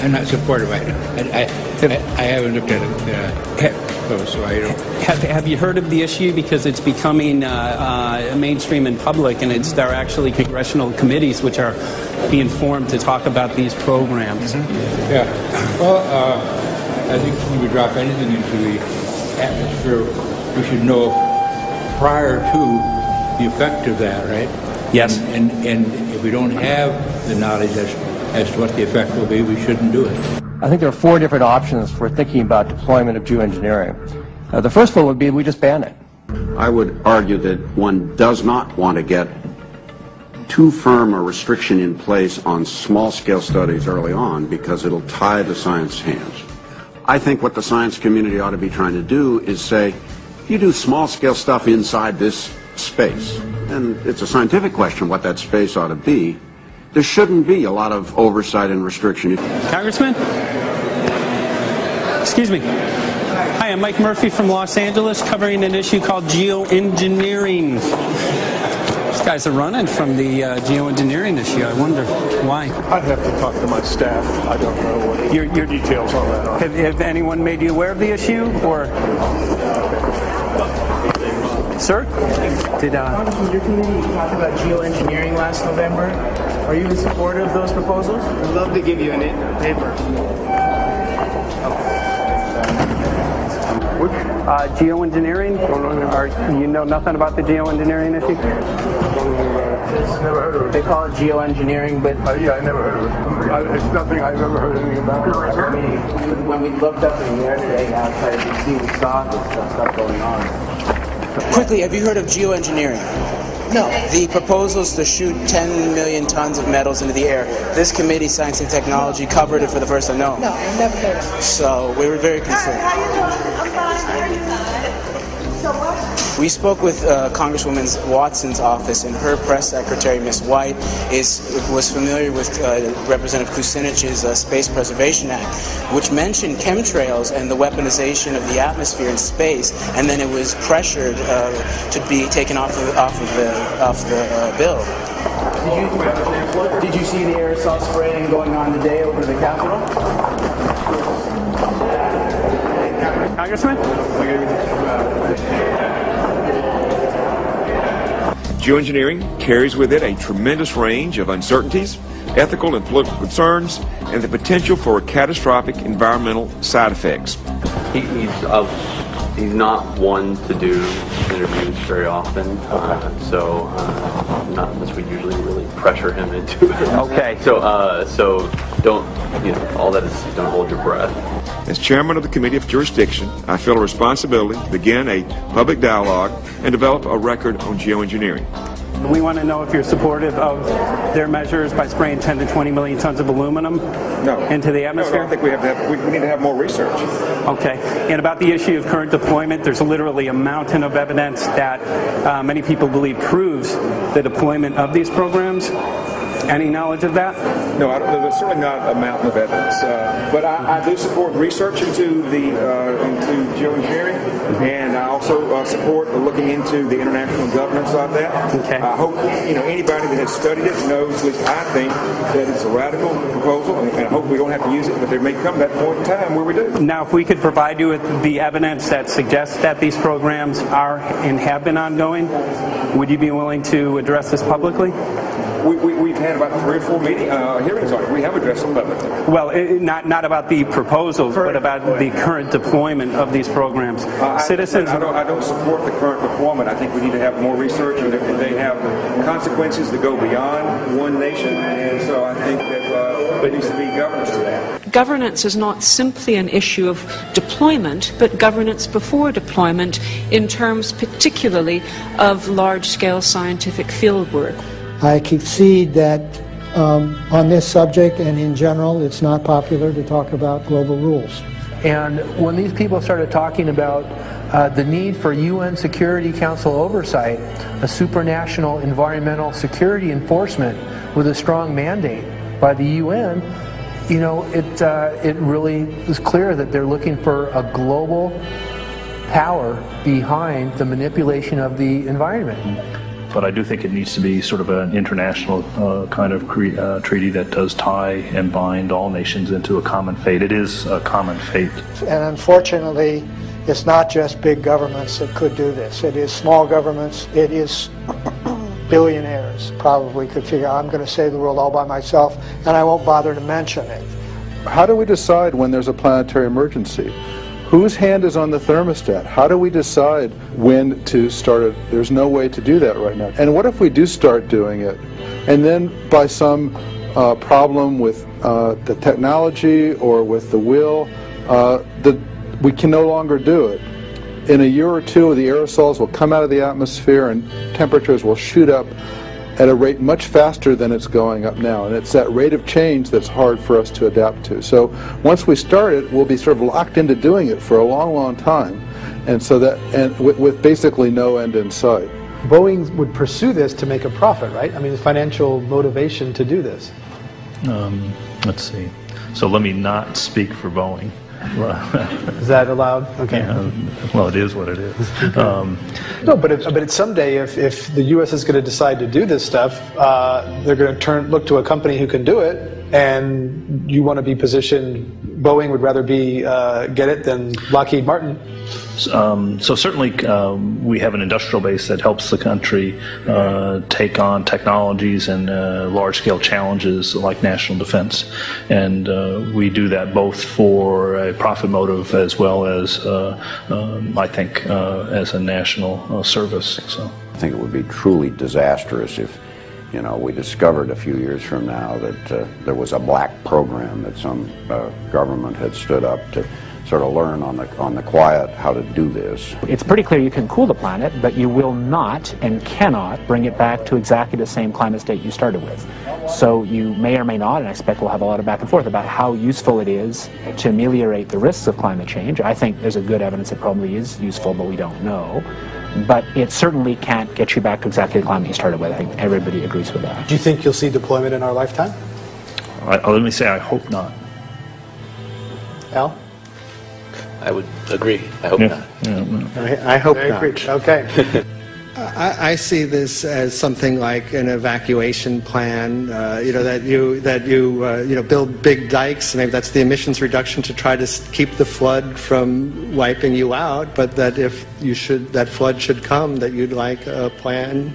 Speaker 27: I'm not supportive of it. I haven't looked at it so I don't.
Speaker 8: Have you heard of the issue? Because it's becoming mainstream in public, and there are actually congressional committees which are being formed to talk about these programs.
Speaker 27: Mm-hmm. Yeah. Well, I think when we drop anything into the atmosphere, we should know prior to the effect of that, right?
Speaker 8: Yes.
Speaker 27: And if we don't have the knowledge as to what the effect will be, we shouldn't do it.
Speaker 28: I think there are 4 different options for thinking about deployment of geoengineering. The first one would be we just ban it.
Speaker 29: I would argue that one does not want to get too firm a restriction in place on small-scale studies early on because it'll tie the science hands. I think what the science community ought to be trying to do is say, you do small-scale stuff inside this space, and it's a scientific question what that space ought to be. There shouldn't be a lot of oversight and restriction.
Speaker 8: Congressman? Excuse me. Hi, I'm Mike Murphy from Los Angeles, covering an issue called geoengineering. These guys are running from the geoengineering issue. I wonder why.
Speaker 6: I'd have to talk to my staff. I don't know what your details on that are.
Speaker 8: Have anyone made you aware of the issue, or? Sir?
Speaker 9: Congressman, your committee talked about geoengineering last November. Are you in support of those proposals? I'd love to give you a paper.
Speaker 8: Geoengineering? You know nothing about the geoengineering issue?
Speaker 9: this.
Speaker 22: Never heard of it.
Speaker 9: They call it geoengineering, but
Speaker 22: yeah, I never heard of it. It's nothing I've ever heard anything about.
Speaker 9: When we looked up in the air today outside DC, we saw this stuff going on.
Speaker 2: Quickly, have you heard of geoengineering? No. The proposal is to shoot 10 million tons of metals into the air. This committee, Science and Technology, covered it for the first time. No.
Speaker 20: No, I've never heard of it.
Speaker 2: So we were very concerned.
Speaker 20: How you doing? I'm fine. How are you? So what?
Speaker 2: We spoke with Congresswoman Watson's office, and her press secretary, Ms. White, was familiar with Representative Kucinich's Space Preservation Act, which mentioned chemtrails and the weaponization of the atmosphere in space, and then it was pressured to be taken off the bill.
Speaker 9: Did you see the aerosol spraying going on today over the Capitol?
Speaker 16: Congressman?
Speaker 4: Geoengineering carries with it a tremendous range of uncertainties, ethical and political concerns, and the potential for catastrophic environmental side effects.
Speaker 7: He's not one to do interviews very often, so not unless we usually really pressure him into it.
Speaker 16: Okay.
Speaker 7: So don't, all that is, don't hold your breath.
Speaker 4: As chairman of the Committee of Jurisdiction, I feel a responsibility to begin a public dialogue and develop a record on geoengineering.
Speaker 8: We want to know if you're supportive of their measures by spraying 10 to 20 million tons of aluminum into the atmosphere?
Speaker 4: No, I think we need to have more research.
Speaker 8: Okay. And about the issue of current deployment, there's literally a mountain of evidence that many people believe proves the deployment of these programs. Any knowledge of that?
Speaker 4: No, there's certainly not a mountain of evidence. But I do support research into geoengineering, and I also support looking into the international governance of that.
Speaker 8: Okay.
Speaker 4: I hope anybody that has studied it knows, at least I think, that it's a radical proposal, and I hope we don't have to use it, but there may come that point in time where we do.
Speaker 8: Now, if we could provide you with the evidence that suggests that these programs are and have been ongoing, would you be willing to address this publicly?
Speaker 4: We've had about 3 or 4 hearings on it. We have addressed them publicly.
Speaker 8: Well, not about the proposals, but about the current deployment of these programs. Citizens.
Speaker 4: I don't support the current deployment. I think we need to have more research, and they have consequences that go beyond one nation, and so I think that there needs to be governance to that.
Speaker 10: Governance is not simply an issue of deployment, but governance before deployment in terms particularly of large-scale scientific fieldwork.
Speaker 14: I concede that on this subject and in general, it's not popular to talk about global rules.
Speaker 9: And when these people started talking about the need for UN Security Council oversight, a supranational environmental security enforcement with a strong mandate by the UN, it really was clear that they're looking for a global power behind the manipulation of the environment.
Speaker 17: But I do think it needs to be sort of an international kind of treaty that does tie and bind all nations into a common fate. It is a common fate.
Speaker 14: And unfortunately, it's not just big governments that could do this. It is small governments. It is billionaires probably could figure out, I'm going to save the world all by myself, and I won't bother to mention it.
Speaker 21: How do we decide when there's a planetary emergency? Whose hand is on the thermostat? How do we decide when to start it? There's no way to do that right now. And what if we do start doing it, and then by some problem with the technology or with the will, we can no longer do it? In a year or two, the aerosols will come out of the atmosphere and temperatures will shoot up at a rate much faster than it's going up now. And it's that rate of change that's hard for us to adapt to. So once we start it, we'll be sort of locked into doing it for a long, long time. And so with basically no end in sight.
Speaker 6: Boeing would pursue this to make a profit, right? I mean, financial motivation to do this.
Speaker 17: Let's see. So let me not speak for Boeing.
Speaker 6: Is that allowed? Okay.
Speaker 17: Yeah, well, it is what it is.
Speaker 6: No, but someday, if the U.S. is going to decide to do this stuff, they're going to look to a company who can do it, and you want to be positioned. Boeing would rather get it than Lockheed Martin.
Speaker 17: So certainly we have an industrial base that helps the country take on technologies and large-scale challenges like national defense, and we do that both for a profit motive as well as, I think, as a national service. So
Speaker 24: I think it would be truly disastrous
Speaker 29: You know, we discovered a few years from now that there was a black program that some government had stood up to sort of learn on the quiet how to do this.
Speaker 3: It's pretty clear you can cool the planet, but you will not and cannot bring it back to exactly the same climate state you started with. So you may or may not, and I expect we'll have a lot of back and forth about how useful it is to ameliorate the risks of climate change. I think there's a good evidence it probably is useful, but we don't know. But it certainly can't get you back to exactly the climate you started with. I think everybody agrees with that.
Speaker 6: Do you think you'll see deployment in our lifetime?
Speaker 17: Let me say I hope not.
Speaker 6: Al?
Speaker 1: I would agree. I hope not.
Speaker 11: I hope not.
Speaker 6: Okay.
Speaker 11: I see this as something like an evacuation plan. That you build big dikes. Maybe that's the emissions reduction to try to keep the flood from wiping you out. But that if that flood should come, that you'd like a plan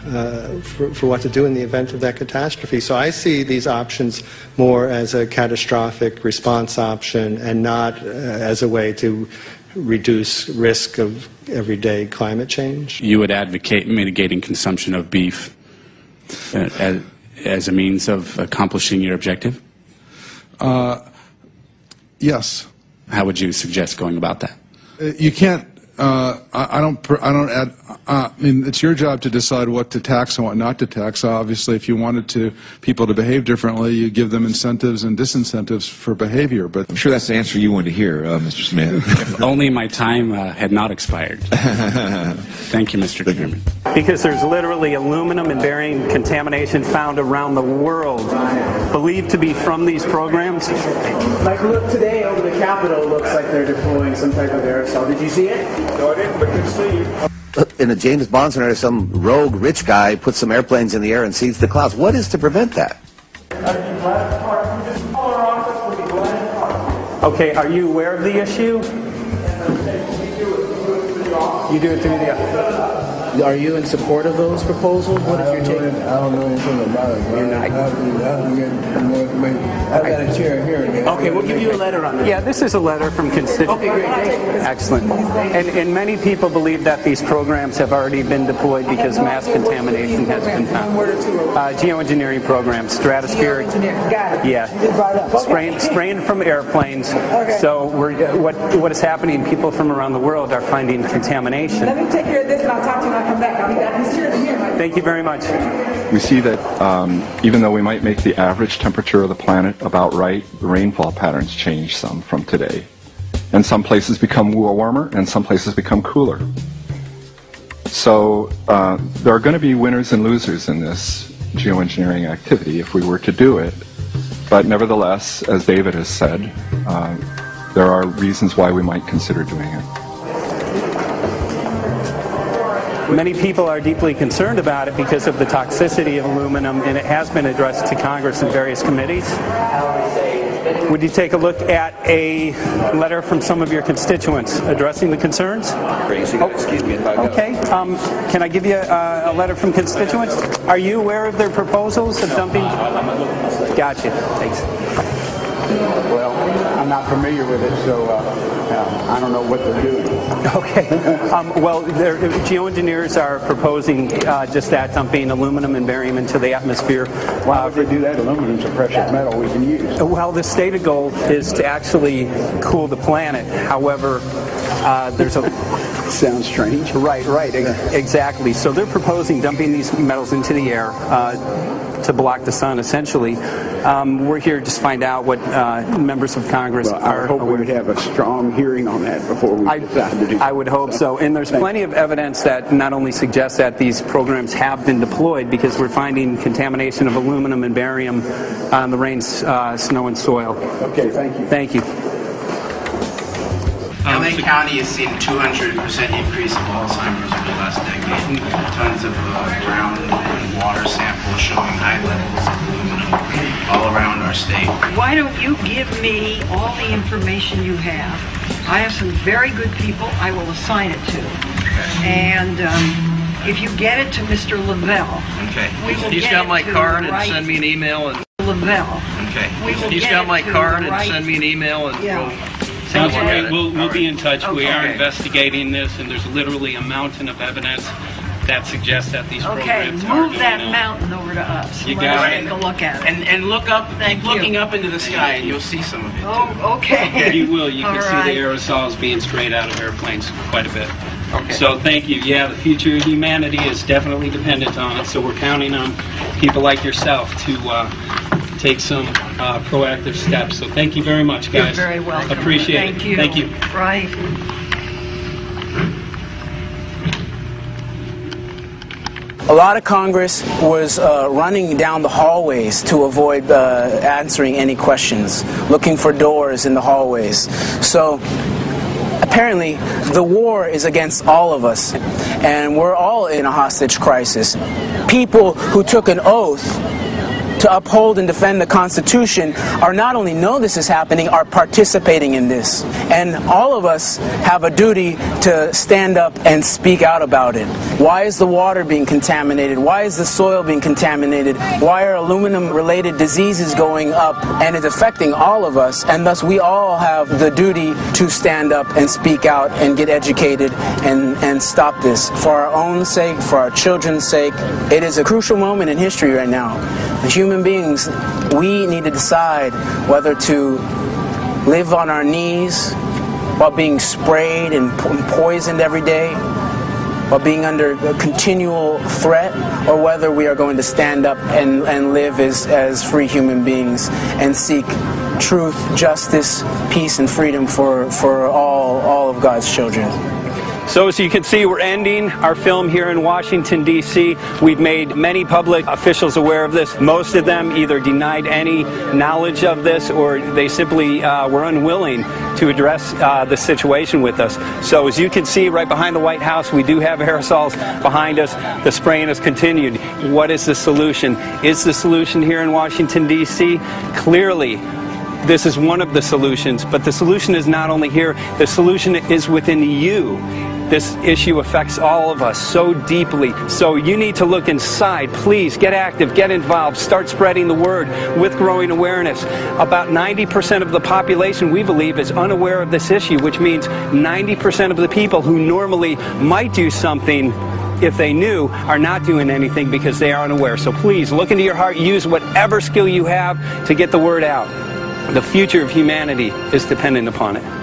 Speaker 11: for what to do in the event of that catastrophe. So I see these options more as a catastrophic response option and not as a way to reduce risk of everyday climate change.
Speaker 12: You would advocate mitigating consumption of beef as a means of accomplishing your objective?
Speaker 21: Yes.
Speaker 12: How would you suggest going about that?
Speaker 21: You can't. I mean, it's your job to decide what to tax and what not to tax. Obviously, if you wanted people to behave differently, you give them incentives and disincentives for behavior. But
Speaker 13: I'm sure that's the answer you wanted to hear, Mr. Smith.
Speaker 12: If only my time had not expired. Thank you, Mr. Chairman.
Speaker 8: Because there's literally aluminum and barium contamination found around the world, believed to be from these programs.
Speaker 2: Like, look, today over the Capitol, looks like they're deploying some type of aerosol. Did you see it?
Speaker 23: No, I didn't, but good to see you.
Speaker 15: In a James Bond scenario, some rogue rich guy puts some airplanes in the air and sees the clouds. What is to prevent that?
Speaker 8: Okay, are you aware of the issue? You do it through the...
Speaker 2: Are you in support of those proposals? What is your take?
Speaker 21: I don't know anything about it.
Speaker 2: You're not.
Speaker 21: I have to get more information. I've got a chair here.
Speaker 8: Okay, we'll give you a letter on that. Yeah, this is a letter from constituents.
Speaker 2: Okay, great.
Speaker 8: Excellent. And many people believe that these programs have already been deployed because mass contamination has been found. Geoengineering programs, stratospheric.
Speaker 2: Got it.
Speaker 8: Yeah. Spraying from airplanes.
Speaker 2: Okay.
Speaker 8: So what is happening? People from around the world are finding contamination.
Speaker 2: Let me take care of this and I'll talk to you when I come back.
Speaker 8: Thank you very much.
Speaker 18: We see that even though we might make the average temperature of the planet about right, the rainfall patterns change some from today. And some places become warmer and some places become cooler. So there are going to be winners and losers in this geoengineering activity if we were to do it. But nevertheless, as David has said, there are reasons why we might consider doing it.
Speaker 8: Many people are deeply concerned about it because of the toxicity of aluminum, and it has been addressed to Congress in various committees. Would you take a look at a letter from some of your constituents addressing the concerns? Okay. Can I give you a letter from constituents? Are you aware of their proposals of dumping? Gotcha. Thanks.
Speaker 19: Well, I'm not familiar with it, so I don't know what they're doing.
Speaker 8: Okay. Well, geoengineers are proposing just that, dumping aluminum and barium into the atmosphere.
Speaker 19: Why would they do that? Aluminum's a precious metal we can use.
Speaker 8: Well, the stated goal is to actually cool the planet. However, there's a...
Speaker 19: Sounds strange.
Speaker 8: Right, exactly. So they're proposing dumping these metals into the air to block the sun, essentially. We're here to just find out what members of Congress are...
Speaker 19: I hope we would have a strong hearing on that before we decide to do that.
Speaker 8: I would hope so. And there's plenty of evidence that not only suggests that these programs have been deployed, because we're finding contamination of aluminum and barium on the rain, snow, and soil.
Speaker 19: Okay, thank you.
Speaker 8: Thank you.
Speaker 24: LA County has seen a 200% increase of Alzheimer's over the last decade. Tons of ground and water samples showing high levels of aluminum all around our state.
Speaker 25: Why don't you give me all the information you have? I have some very good people I will assign it to. And if you get it to Mr. Lavelle,
Speaker 30: he's got my card and send me an email. And
Speaker 25: Lavelle.
Speaker 30: He's got my card and send me an email and
Speaker 8: We'll be in touch. We are investigating this, and there's literally a mountain of evidence that suggests that these
Speaker 25: Okay,
Speaker 8: programs are
Speaker 25: move
Speaker 8: going
Speaker 25: that
Speaker 8: on.
Speaker 25: mountain over to us.
Speaker 8: You
Speaker 25: Let
Speaker 8: got
Speaker 25: us
Speaker 8: it.
Speaker 25: take a look at it.
Speaker 24: And look up,
Speaker 25: Thank
Speaker 24: keep
Speaker 25: you.
Speaker 24: looking up into the sky, and you'll see some of it.
Speaker 25: Oh, okay.
Speaker 8: You will. You can
Speaker 25: All
Speaker 8: see
Speaker 25: right.
Speaker 8: the aerosols being sprayed out of airplanes quite a bit. Okay. So thank you. Yeah, the future of humanity is definitely dependent on it. So we're counting on people like yourself to take some proactive steps. So thank you very much, guys.
Speaker 25: You're very welcome.
Speaker 8: Appreciate
Speaker 25: Thank
Speaker 8: it.
Speaker 25: you.
Speaker 8: Thank you.
Speaker 25: Right.
Speaker 2: A lot of Congress was running down the hallways to avoid answering any questions, looking for doors in the hallways. So apparently the war is against all of us, and we're all in a hostage crisis. People who took an oath to uphold and defend the Constitution are not only know this is happening, are participating in this. And all of us have a duty to stand up and speak out about it. Why is the water being contaminated? Why is the soil being contaminated? Why are aluminum-related diseases going up? And it's affecting all of us, and thus we all have the duty to stand up and speak out and get educated and stop this. For our own sake, for our children's sake, it is a crucial moment in history right now. The human beings, we need to decide whether to live on our knees while being sprayed and poisoned every day, while being under a continual threat, or whether we are going to stand up and live as free human beings and seek truth, justice, peace, and freedom for all of God's children.
Speaker 8: So as you can see, we're ending our film here in Washington, D.C. We've made many public officials aware of this. Most of them either denied any knowledge of this, or they simply were unwilling to address the situation with us. So as you can see right behind the White House, we do have aerosols behind us. The spraying has continued. What is the solution? Is the solution here in Washington, D.C.? Clearly, this is one of the solutions, but the solution is not only here, the solution is within you. This issue affects all of us so deeply. So you need to look inside. Please get active, get involved, start spreading the word with growing awareness. About 90% of the population, we believe, is unaware of this issue, which means 90% of the people who normally might do something if they knew are not doing anything because they are unaware. So please look into your heart, use whatever skill you have to get the word out. The future of humanity is dependent upon it.